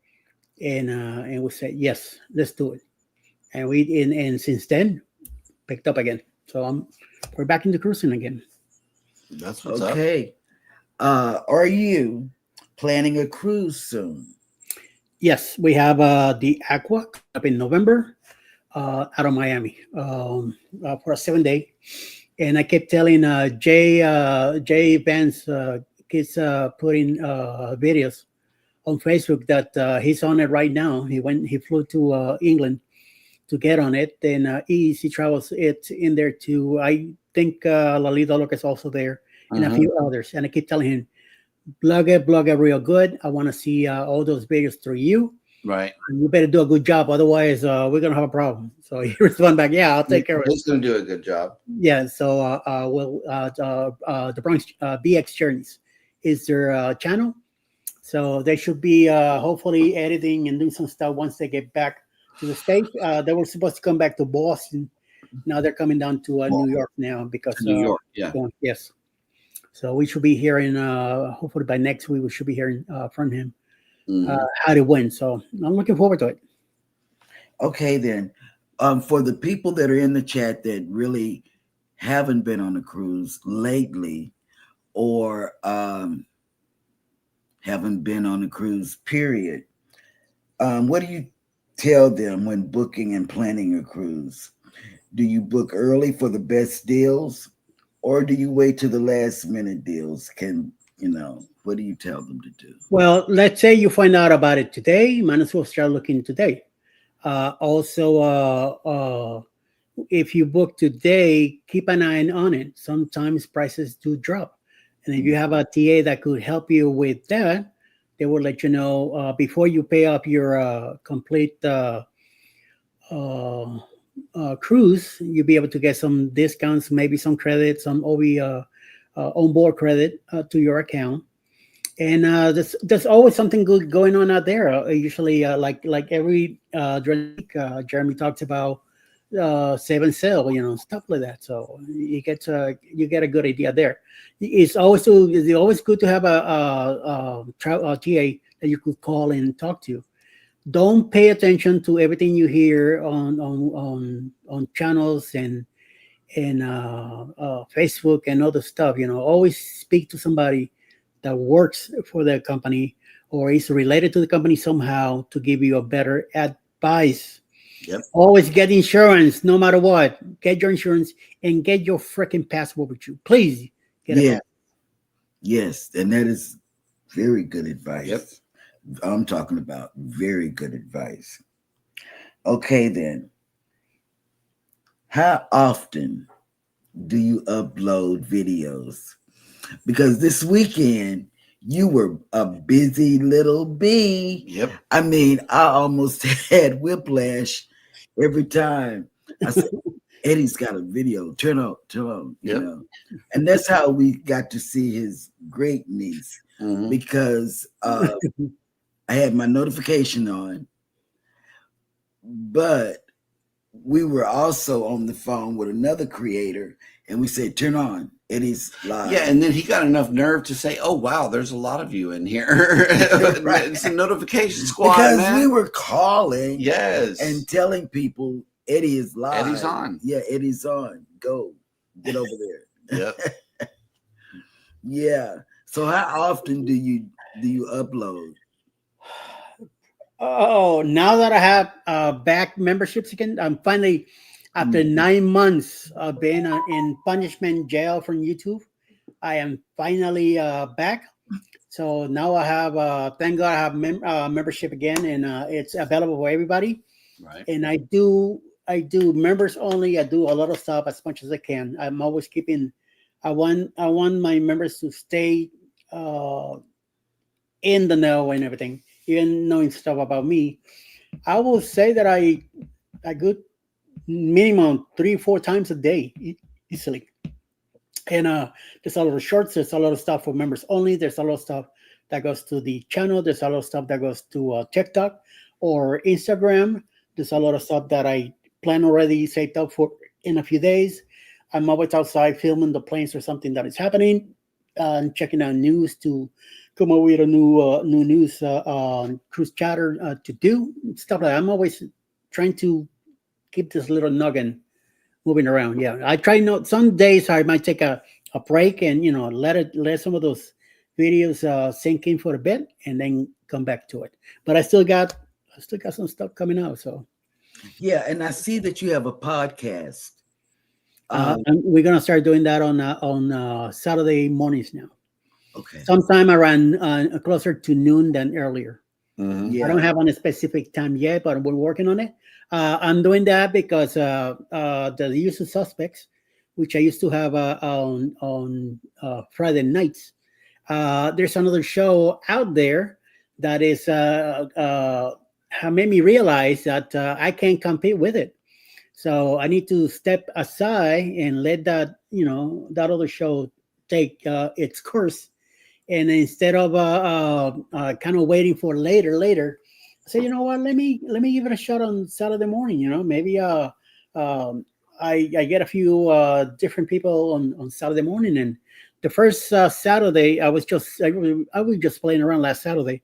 and we said yes, let's do it. And since then picked up again. So we're back into cruising again. That's what's up. Okay. Are you planning a cruise soon? Yes, we have the Aqua coming up in November out of Miami for a 7 day. And I kept telling Jay Vance keeps putting videos on Facebook that he's on it right now. He flew to England to get on it. Then EEC Travels it's in there too. I think Lalito Look is also there and a Mhm. few others. And I keep telling him, blog it real good. I want to see all those videos through you. Right. And you better do a good job. Otherwise, we're going to have a problem. So he responded back, yeah, I'll take care of it. He's going to do a good job. Yeah. So the Bronx BX Journeys is their channel. So they should be hopefully editing and doing some stuff once they get back to the States. They were supposed to come back to Boston. Now they're coming down to New York now because New York, yeah. Yes. So we should be hearing, hopefully by next week, we should be hearing from him Mhm. how to win. So I'm looking forward to it. Okay, then. For the people that are in the chat that really haven't been on a cruise lately, or haven't been on a cruise, period, what do you tell them when booking and planning a cruise? Do you book early for the best deals, or do you wait to the last minute deals? What do you tell them to do? Well, let's say you find out about it today, you might as well start looking today. Also, if you book today, keep an eye on it. Sometimes prices do drop. And if you have a TA that could help you with that, they will let you know before you pay up your complete uh, cruise. You'll be able to get some discounts, maybe some credit, some OB onboard credit to your account. And there's always something good going on out there. Usually, like every during the week, Jeremy talks about save and sell, stuff like that. So you get a good idea there. It's always good to have a TA that you could call and talk to. Don't pay attention to everything you hear on channels and Facebook and other stuff. Always speak to somebody that works for the company or is related to the company somehow to give you a better advice. Yep. Always get insurance, no matter what. Get your insurance and get your freaking passport with you. Please get it. Yes, and that is very good advice. Yep. I'm talking about very good advice. Okay, then. How often do you upload videos? Because this weekend you were a busy little bee. Yep. I mean, I almost had whiplash every time I said, Eddie's got a video. Turn on, Yep. And that's how we got to see his great niece Mhm. because I had my notification on, but we were also on the phone with another creator and we said, turn on Eddie's live. Yeah, and then he got enough nerve to say, "Oh wow, there's a lot of you in here." Right. It's a notification squad, Because man. we were calling Yes. and telling people Eddie is live. Eddie's on. Yeah, Eddie's on. Go. Get over there. Yep. Yeah. So how often do you upload? Oh, now that I have back memberships again, I'm finally, after 9 months of being in punishment jail from YouTube, I am finally back. So now I have, thank God, I have membership again, and it's available for everybody. Right. And I do members only. I do a lot of stuff as much as I can. I'm always keeping. I want my members to stay in the know and everything, even knowing stuff about me. I will say that I good minimum 3 4 times a day easily. And there's a lot of shorts. There's a lot of stuff for members only. There's a lot of stuff that goes to the channel. There's a lot of stuff that goes to TikTok or Instagram. There's a lot of stuff that I plan already saved up for in a few days. I'm always outside filming the planes or something that is happening, and checking out news to come up with a new news cruise chatter to do stuff like that. I'm always trying to keep this little noggin moving around. Yeah, I try not. Some days I might take a break and let some of those videos sink in for a bit and then come back to it. But I still got some stuff coming out. So Yeah, and I see that you have a podcast. and we're gonna start doing that on Saturday mornings now. Okay. Sometime around closer to noon than earlier. Mhm. I don't Yeah. have on a specific time yet, but we're working on it. I'm doing that because the usual suspects, which I used to have on Friday nights. There's another show out there that is have made me realize that I can't compete with it. So I need to step aside and let that other show take its course. And instead of kind of waiting for later, I say, you know what? Let me give it a shot on Saturday morning. Maybe um, I get a few different people on Saturday morning. And the first Saturday, I was just playing around last Saturday,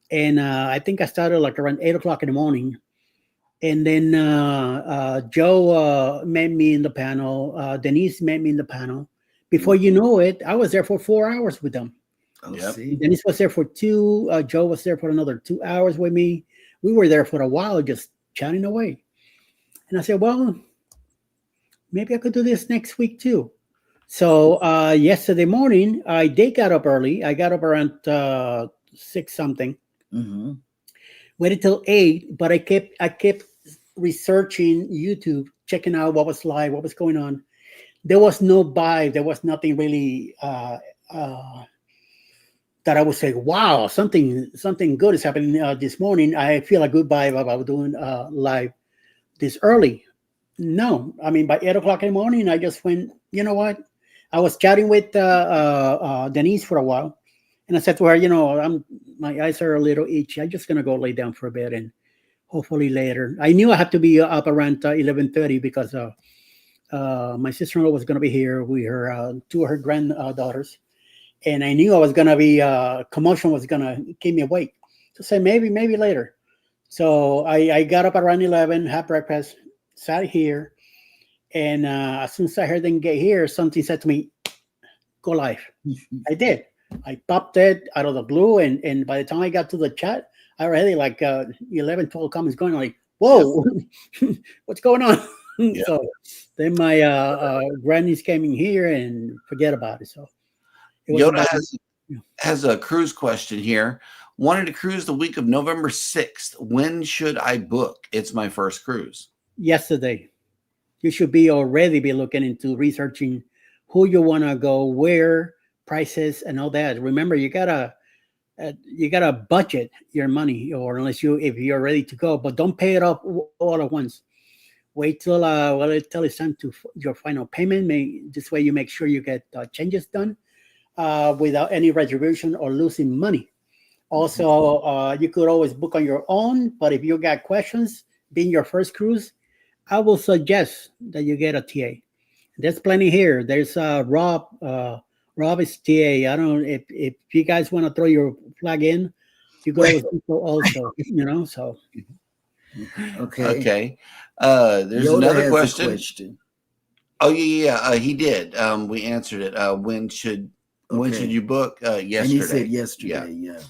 and I think I started like around 8 o'clock in the morning. And then Joe met me in the panel. Denise met me in the panel. Before you know it, I was there for 4 hours with them. Oh, Yep. see. Dennis was there for two. Joe was there for another 2 hours with me. We were there for a while, just chatting away. And I said, well, maybe I could do this next week too. So yesterday morning, I did get up early. I got up around 6 something. Hmm. Waited till 8, but I kept researching YouTube, checking out what was live, what was going on. There was no vibe. There was nothing really that I would say, wow, something good is happening this morning. I feel a good vibe about doing live this early. No, I mean by 8 o'clock in the morning, I just went. You know what? I was chatting with Denise for a while, and I said to her, my eyes are a little itchy. I'm just gonna go lay down for a bit, and hopefully later. I knew I had to be up around 11:30 because my sister-in-law was gonna be here with her two of her granddaughters, and I knew I was gonna be commotion was gonna keep me awake. So say maybe later. So I got up around 11, had breakfast, sat here, and as soon as I heard them get here, something said to me, "Go live." I did. I popped it out of the blue, and by the time I got to the chat, I already like 11, 12 comments going on, like, "Whoa, what's going on?" Yeah. So then my grannies came in here and forget about it. So it was Yoda about has a cruise question here. Wanted to cruise the week of November 6th. When should I book? It's my first cruise. yesterday. You should be already be looking into researching who you want to go, where, prices, and all that. Remember, you gotta budget your money, or unless if you're ready to go, but don't pay it up all at once. Wait till it's time to your final payment. This way you make sure you get changes done without any retribution or losing money. Also, you could always book on your own, but if you got questions, being your first cruise, I will suggest that you get a TA. There's plenty here. There's Rob. Rob is TA. I don't know if you guys want to throw your flag in, you could always do so also. So Okay. Okay. There's Yoda another has question. a question. Oh yeah. He did. We answered it. When should Okay. you book? And Yesterday. he said yesterday. Yeah.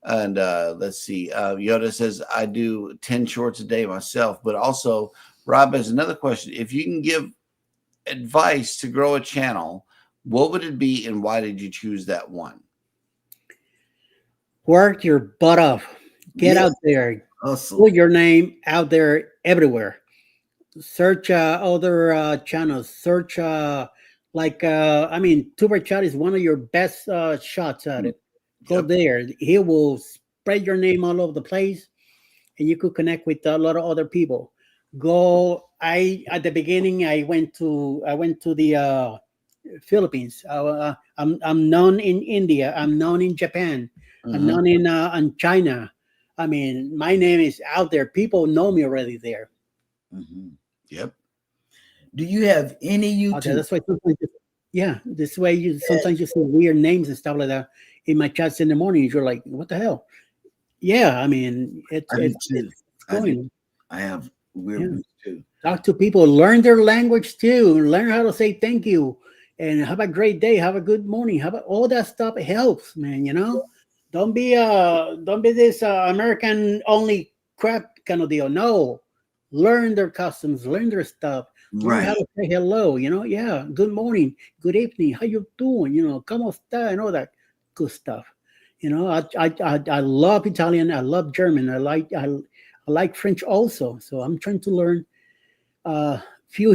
And let's see. Yoda says I do 10 shorts a day myself, but also Rob has another question. If you can give advice to grow a channel, what would it be, and why did you choose that one? work your butt off. Get Yeah. out there. Hustle. Put your name out there everywhere. Search other channels. Search Tuber Chat is one of your best shots at it. Go Yep. there. He will spread your name all over the place, and you could connect with a lot of other people. Go I at the beginning I went to the Philippines. I'm known in India. I'm known in Japan. I'm Mhm. known in China. I mean, my name is out there. People know me already there. Mhm. Yep. Do you have any Out there. YouTube? That's why sometimes, yeah, this way you sometimes you see weird names and stuff like that in my chats in the morning. You're like, what the hell? Yeah, I mean, I do too. it's I do. going. I have weird Yeah. ones too. Talk to people, learn their language too, learn how to say thank you, and have a great day, have a good morning, have all that stuff helps, man. Don't be this American only crap kind of deal. No, learn their customs, learn their stuff, learn how Right. to say hello. Yeah, good morning, good evening, how you doing? Como está, and all that good stuff. I love Italian, I love German, I like French also. So I'm trying to learn few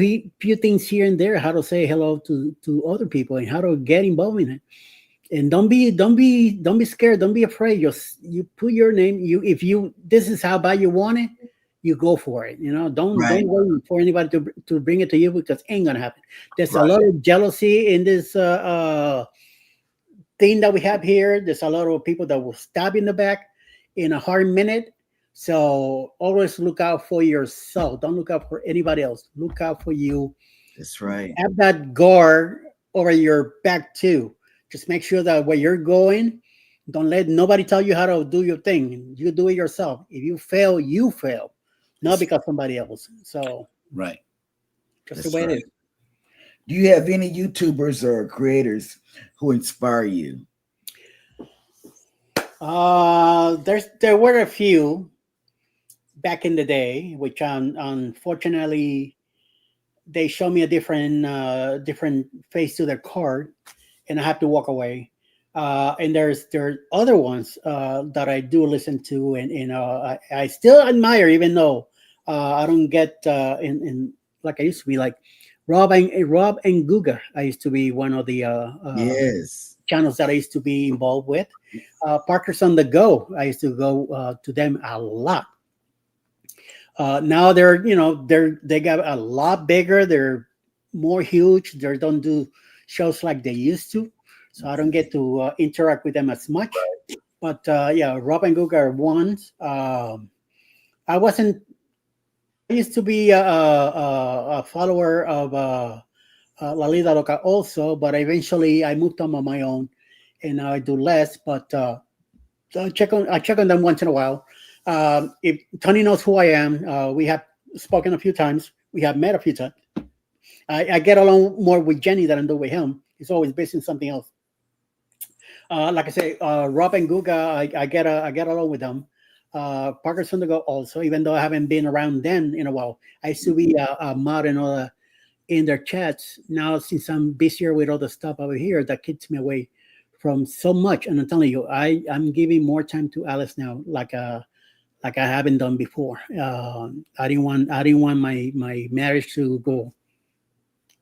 things here and there, how to say hello to other people and how to get involved in it. And don't be scared, don't be afraid. Just you put your name. You if you this is how bad you want it, you go for it. Don't Right. wait for anybody to bring it to you, because it ain't gonna happen. There's a Right. lot of jealousy in this thing that we have here. There's a lot of people that will stab in the back in a hard minute. So always look out for yourself. Don't look out for anybody else. Look out for you. That's right. Have that guard over your back too. Just make sure that where you're going, don't let nobody tell you how to do your thing. You do it yourself. If you fail, you fail, not That's, because somebody else. So Right. just the that's way it right. is. Do you have any YouTubers or creators who inspire you? There were a few back in the day, which unfortunately they show me a different face to their card, and I have to walk away. And there are other ones that I do listen to, and I still admire, even though I don't get in like I used to be, like Rob and Guga. I used to be one of the Yes. channels that I used to be involved with. Parkers on the Go. I used to go to them a lot. Now they got a lot bigger. They're more huge. They don't do shows like they used to, so I don't get to interact with them as much. But yeah, Rob and Goog are ones. I wasn't. I used to be a follower of La Lida Loca also, but eventually I moved on my own, and now I do less. But so I check on them once in a while. If Tony knows who I am, we have spoken a few times. We have met a few times. I get along more with Jenny than I do with him. He's always busy in something else. Like I say, Rob and Guga, I get along with them. Parker Sundago also, even though I haven't been around them in a while. I used to be a mod and all in their chats. Now, since I'm busier with all the stuff over here, that keeps me away from so much. And I'm telling you, I'm giving more time to Alice now, like I haven't done before. I didn't want my marriage to go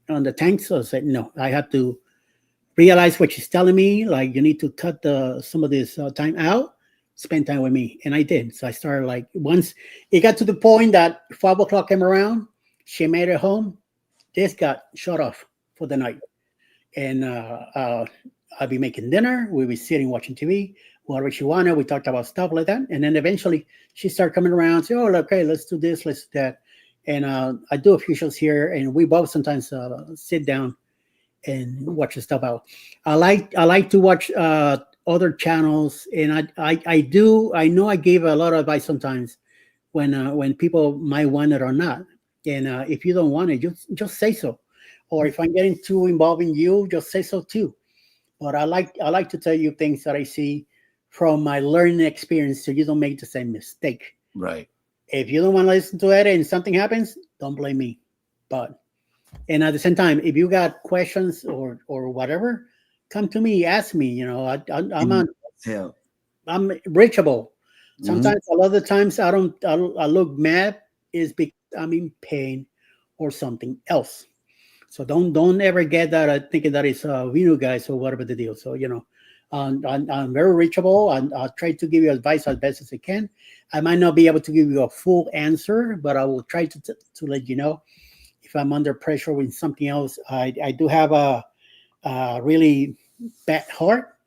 on the tank, so I said no. I have to realize what she's telling me. Like, you need to cut the some of this time out, spend time with me, and I did. So I started, like, once it got to the point that 5 o'clock came around, she made it home. This got shut off for the night, and I'll be making dinner. We'll be sitting watching TV, whatever she wanted. We talked about stuff like that, and then eventually she started coming around. Say, "Oh, okay, let's do this, let's do that." And I do a few shows here, and we both sometimes sit down and watch the stuff out. I like to watch other channels, and I do. I know I gave a lot of advice sometimes when people might want it or not. And if you don't want it, just say so. Or if I'm getting too involved in you, just say so too. But I like to tell you things that I see from my learning experience, so you don't make the same mistake. Right. If you don't want to listen to it and something happens, don't blame me. But and at the same time, if you got questions or whatever, come to me, ask me. And tell. I'm reachable. Mhm. Sometimes, a lot of the times, I look mad is because I'm in pain or something else. So don't ever get that thinking that it's you guys or whatever the deal. So I'm very reachable, and I'll try to give you advice as best as I can. I might not be able to give you a full answer, but I will try to let you know if I'm under pressure with something else. I do have a really bad heart.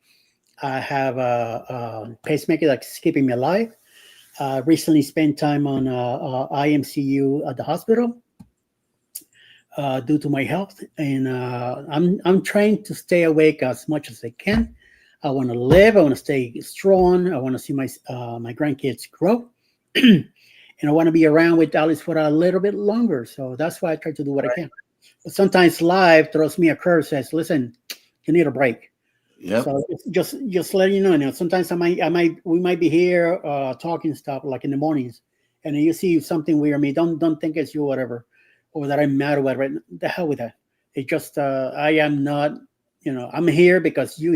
I have a pacemaker that's keeping me alive. Recently spent time on IMCU at the hospital due to my health, and I'm trying to stay awake as much as I can. I want to live. I want to stay strong. I want to see my grandkids grow, and I want to be around with Alice for a little bit longer. So that's why I try to do what I can. But sometimes life throws me a curve. Says, "Listen, you need a break." Yep. So just letting you know. Sometimes we might be here talking stuff like in the mornings, and then you see something weird me. Don't think it's you, whatever, or that I'm mad or whatever. The hell with that. It just I am not. I'm here because you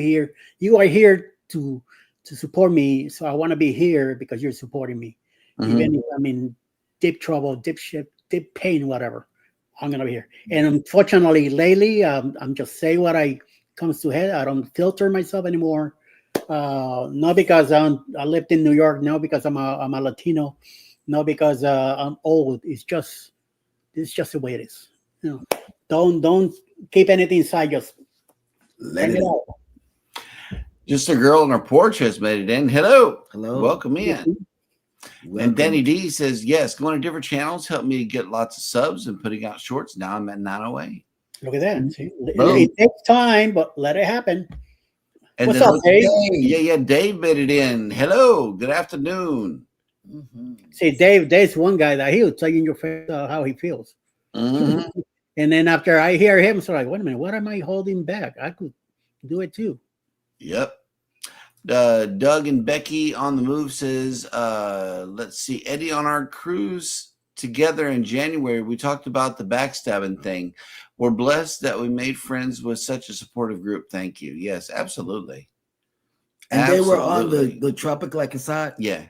are here to support me. So I want to be here because you're supporting me, even if I'm in deep trouble, deep shit, deep pain, whatever. I'm gonna be here. And unfortunately, lately, I'm just saying what I comes to head. I don't filter myself anymore. Not because I lived in New York. No, because I'm a Latino. No, because I'm old. It's just the way it is. Don't keep anything inside. Just Let it out. Just a girl on her porch has made it in. Hello. Hello. Welcome in. Welcome. And Danny D says, yes, going to different channels helped me get lots of subs and putting out shorts. Now I'm at 908. Look at that. See? It takes time, but let it happen. And what's up, Dave? Yeah, Dave made it in. Hello, good afternoon. See, Dave's one guy that he'll tell you in your face how he feels. And then after I hear him, so like, wait a minute, what am I holding back? I could do it too. Yep. Doug and Becky on the move says, let's see, Eddie, on our cruise together in January, we talked about the backstabbing thing. We're blessed that we made friends with such a supportive group. Thank you. Yes, absolutely. And they were on the Tropic Like Assad? Yeah.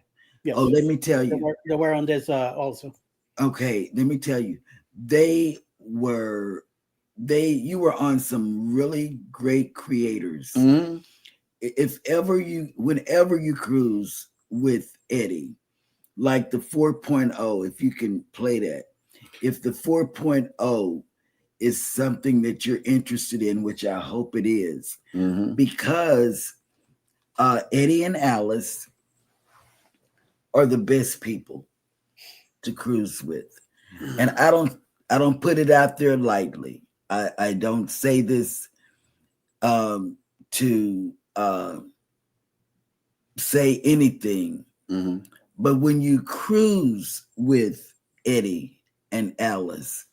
Oh, let me tell you. They were on this also. Okay, let me tell you. You were on some really great creators. Whenever you cruise with Eddie, like the 4.0, if you can play that, if the 4.0 is something that you're interested in, which I hope it is, because Eddie and Alice are the best people to cruise with. And I don't put it out there lightly. I don't say this to say anything. But when you cruise with Eddie and Alice,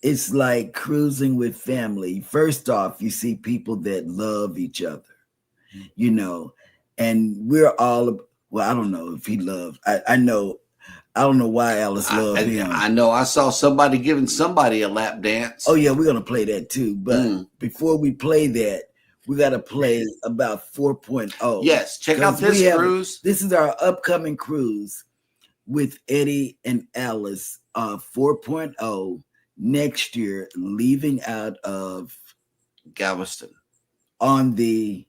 it's like cruising with family. First off, you see people that love each other, and we're all, well, I don't know if he loved, I don't know why Alice loved him. I know I saw somebody giving somebody a lap dance. Oh yeah, we're going to play that too. But before we play that, we got to play about 4.0. Yes, check out this cruise. This is our upcoming cruise with Eddie and Alice, 4.0 next year, leaving out of Galveston on the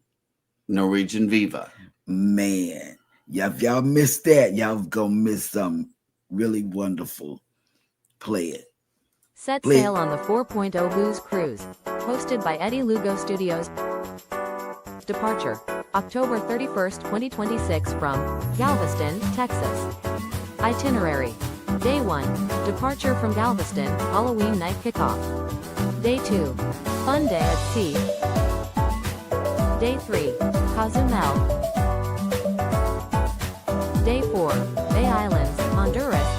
Norwegian Viva. Man, if y'all missed that, y'all gonna miss something really wonderful. Play it. Set sail on the 4.0 Booze Cruise, hosted by Eddie Lugo Studios. Departure, October 31st, 2026 from Galveston, Texas. Itinerary, Day 1, departure from Galveston, Halloween night kickoff. Day 2, fun day at sea. Day 3, Cozumel. Day 4, Bay Islands, Honduras.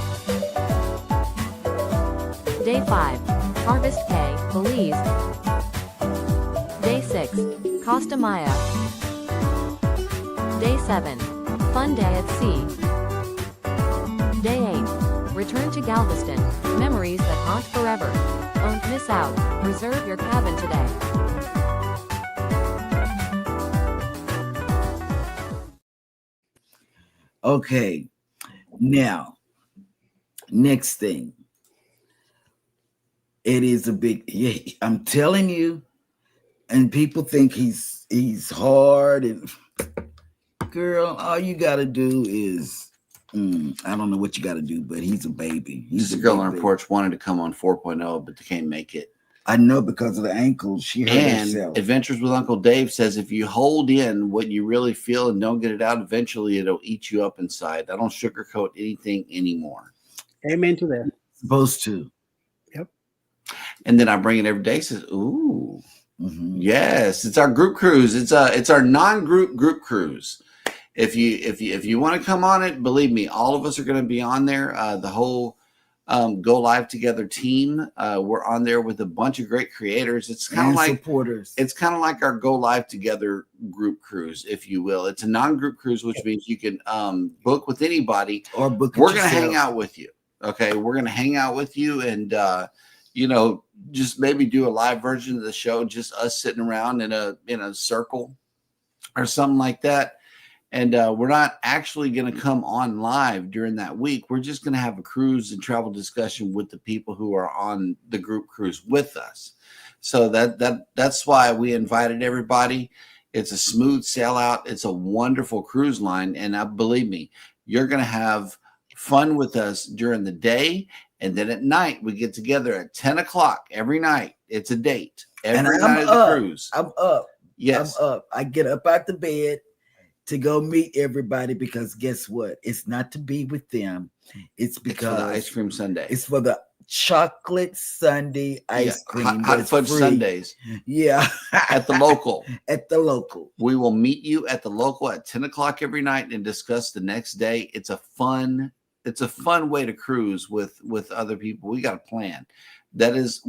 Day 5, Harvest Cay, Belize. Day 6, Costa Maya. Day 7, fun day at sea. Day 8, return to Galveston, memories that haunt forever. Don't miss out, reserve your cabin today. Okay, now, next thing. It is a big, I'm telling you, And people think he's hard, and girl, all you gotta do is I don't know what you gotta do, but he's a baby. He's This a girl big on her baby. porch wanted to come on 4.0, but they can't make it. I know because of the ankle. She hurt And herself. Adventures with Uncle Dave says if you hold in what you really feel and don't get it out, eventually it'll eat you up inside. I don't sugarcoat anything anymore. Amen to that. Supposed to. And then I bring it every day. Says, ooh, Mhm. yes, it's our group cruise. It's our non-group group cruise. If you want to come on it, believe me, all of us are going to be on there. The whole Go Live Together team. We're on there with a bunch of great creators. It's kind of And like supporters. it's kind of like our Go Live Together group cruise, if you will. It's a non-group cruise, which means you can book with anybody. Or book it We're going to yourself. hang out with you. Okay, we're going to hang out with you, and just maybe do a live version of the show, just us sitting around in a circle or something like that. And we're not actually going to come on live during that week. We're just going to have a cruise and travel discussion with the people who are on the group cruise with us. So that's why we invited everybody. It's a smooth sellout. It's a wonderful cruise line. And believe me, you're going to have fun with us during the day. And then at night, we get together at 10 o'clock every night. It's a date. Every night of the cruise. I'm up. Yes. I'm up. I get up out the bed to go meet everybody because guess what? It's not to be with them. It's because for the ice cream sundae. It's for the chocolate sundae ice cream. Hot fudge sundaes. Yeah. At the local. At the local. We will meet you at the local at 10 o'clock every night and discuss the next day. It's a fun way to cruise with other people. We got a plan. That is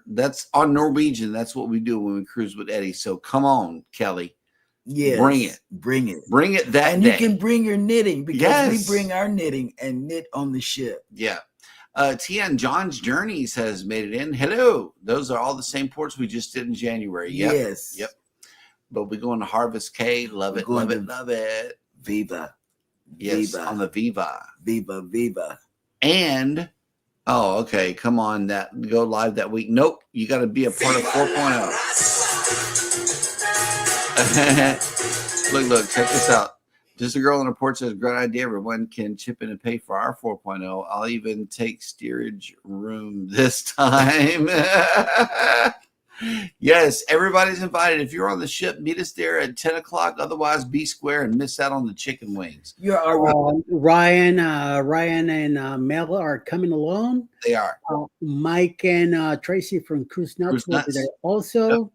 that's on Norwegian. That's what we do when we cruise with Eddie. So come on, Kelly. Yes, bring it that and day. You can bring your knitting because yes. we bring our knitting and knit on the ship. Yeah. Tian John's Journeys has made it in. Hello. Those are all the same ports we just did in January. Yep. Yes. Yep. But we're going to Harvest K. Love it. Love it. Viva. Yes. Viva. On the Viva. Viva. And okay. Come on. That go live that week. Nope. You got to be a part of 4.0. Look, check this out. Just a girl on a porch says, great idea. Everyone can chip in and pay for our 4.0. I'll even take steerage room this time. Yes, everybody's invited. If you're on the ship, meet us there at 10 o'clock. Otherwise, be square and miss out on the chicken wings. You're already Ryan and Mel are coming along. They are. Mike and Tracy from Cruise Nuts Cruise will Nuts. be there also.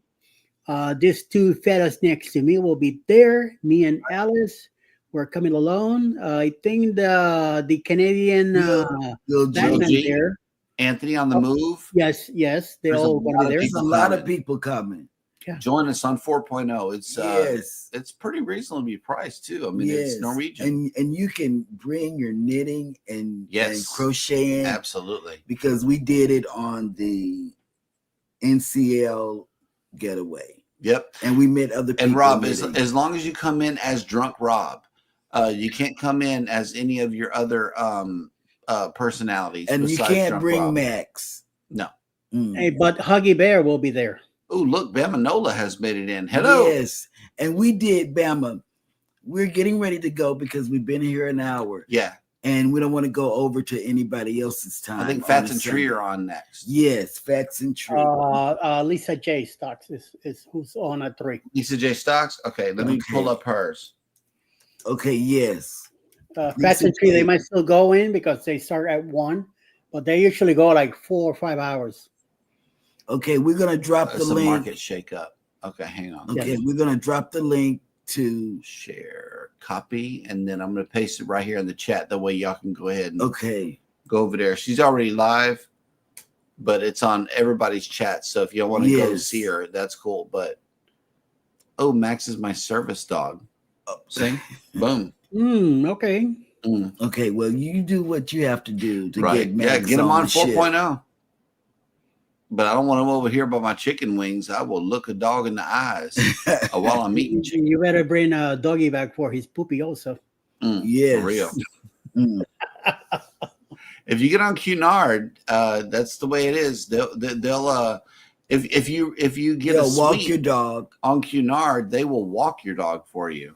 These two fellas next to me will be there. Me and Alice, we're coming along. I think the Canadian Batman there. Anthony on the move. Yes, they're all going to be there. There's a lot of people coming. Yeah. Join us on 4.0. It's yes. It's pretty reasonably priced too. I mean, it's Norwegian. And you can bring your knitting and crocheting. Absolutely. Because we did it on the NCL getaway. Yep. And we met other people. And Rob, as long as you come in as drunk Rob, you can't come in as any of your other personalities. And you can't bring Rob. Max. No. Hey, but Huggy Bear will be there. Oh, look, Bamanola has made it in. Hello. Yes. And we did, Bama. We're getting ready to go because we've been here an hour. Yeah. And we don't want to go over to anybody else's time. I think Fats and Tree are on next. Yes, Fats and Tree. Lisa J. Stocks is who's on at 3. Lisa J. Stocks? Okay, let me pull up hers. Okay, yes. Fats and Tree, they might still go in because they start at 1, but they usually go like 4 or 5 hours. Okay, we're going to drop the link. Market shake up. Okay, hang on. Okay, we're going to drop the link to share, copy, and then I'm going to paste it right here in the chat. That way y'all can go ahead and go over there. She's already live, but it's on everybody's chat. So if you want to go see her, that's cool. But Max is my service dog. See? Boom. Okay. Okay, well, you do what you have to do to get Max. Yeah, get him on 4.0. Ship. But I don't want him over here by my chicken wings. I will look a dog in the eyes while I'm eating chicken. You better bring a doggy back for his poopy also. Yes. For real. If you get on Cunard, that's the way it is. They'll If you get They'll a walk suite your dog, on Cunard, they will walk your dog for you.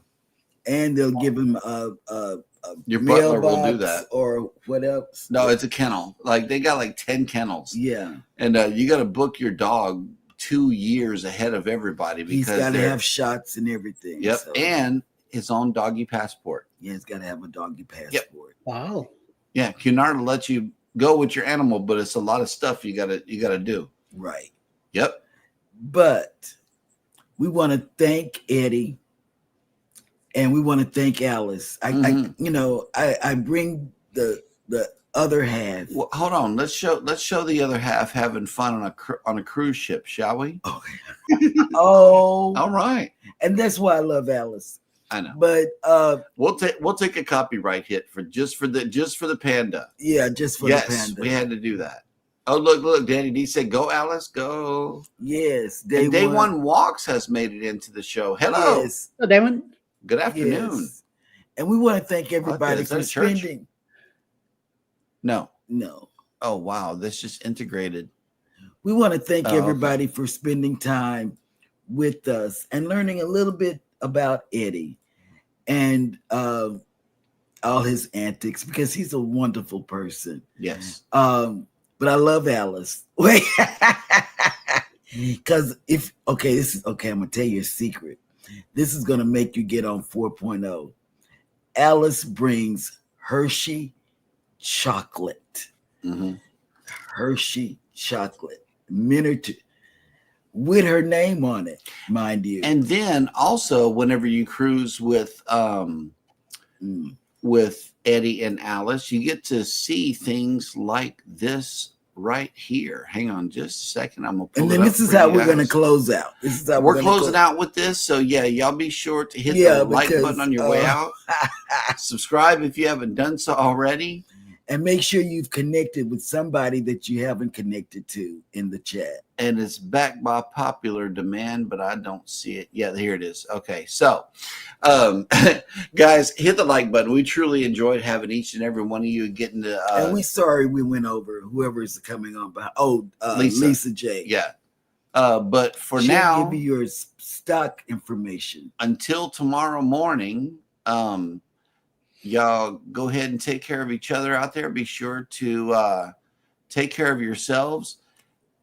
and they'll give him a Your butler will do mailbox that. or what else. No, it's a kennel. Like they got like 10 kennels. Yeah, And you got to book your dog 2 years ahead of everybody he's because got to they're have shots and everything. yep, so, and his own doggy passport. yeah, he's got to have a doggy passport. Wow. Yeah, Cunard will let you go with your animal, but it's a lot of stuff you gotta do. Right. Yep. But we want to thank Eddie, and we want to thank Alice. I bring the other half. Well, hold on. Let's show the other half having fun on a cruise ship, shall we? Oh, All right. and that's why I love Alice. I know. But We'll take a copyright hit for just for the panda. yeah, just for Yes, the panda. we had to do that. Oh, look, Danny D said, "Go, Alice, go." Yes, And Day One Walks has made it into the show. Hello, Yes, So Damon, good afternoon. yes. And we want to thank everybody Is that for a church? spending. No. No, Oh wow, this just integrated. we want to thank Oh, everybody for spending time with us and learning a little bit about Eddie and all his antics, because he's a wonderful person. Yes. But I love Alice. Wait, because I'm gonna tell you a secret. This is gonna make you get on 4.0. Alice brings Hershey chocolate. Mm-hmm. Hershey chocolate, miniature, with her name on it, mind you. And then also, whenever you cruise with Eddie and Alice, you get to see things like this right here. Hang on just a second. I'm gonna pull And it then up this is for how you we're going to guys. close out. This is how We're gonna closing close. out with this. So yeah, y'all be sure to hit Yeah, the like because, button on your way out. Subscribe if you haven't done so already. And make sure you've connected with somebody that you haven't connected to in the chat. And it's back by popular demand, but I don't see it. Yeah, here it is. Okay, so guys, hit the like button. We truly enjoyed having each and every one of you getting to And we're sorry we went over whoever is coming on behind. Lisa. Lisa J. yeah. But for She'll now, give you your stock information. until tomorrow morning, y'all go ahead and take care of each other out there. Be sure to take care of yourselves.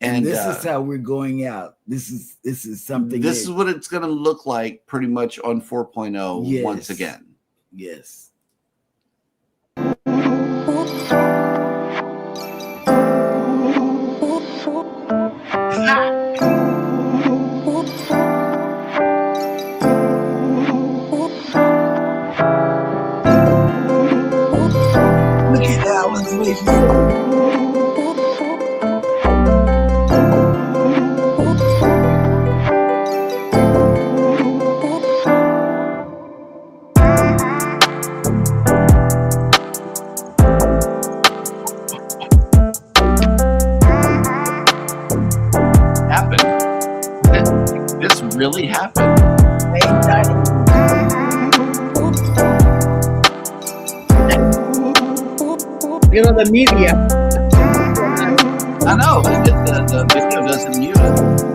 And this is how we're going out. This is something. This is what it's going to look like pretty much on 4.0 Yes. once again. Yes. Look at Alice waving. Happened. This really happened. you know the media. I know. The video doesn't mute it.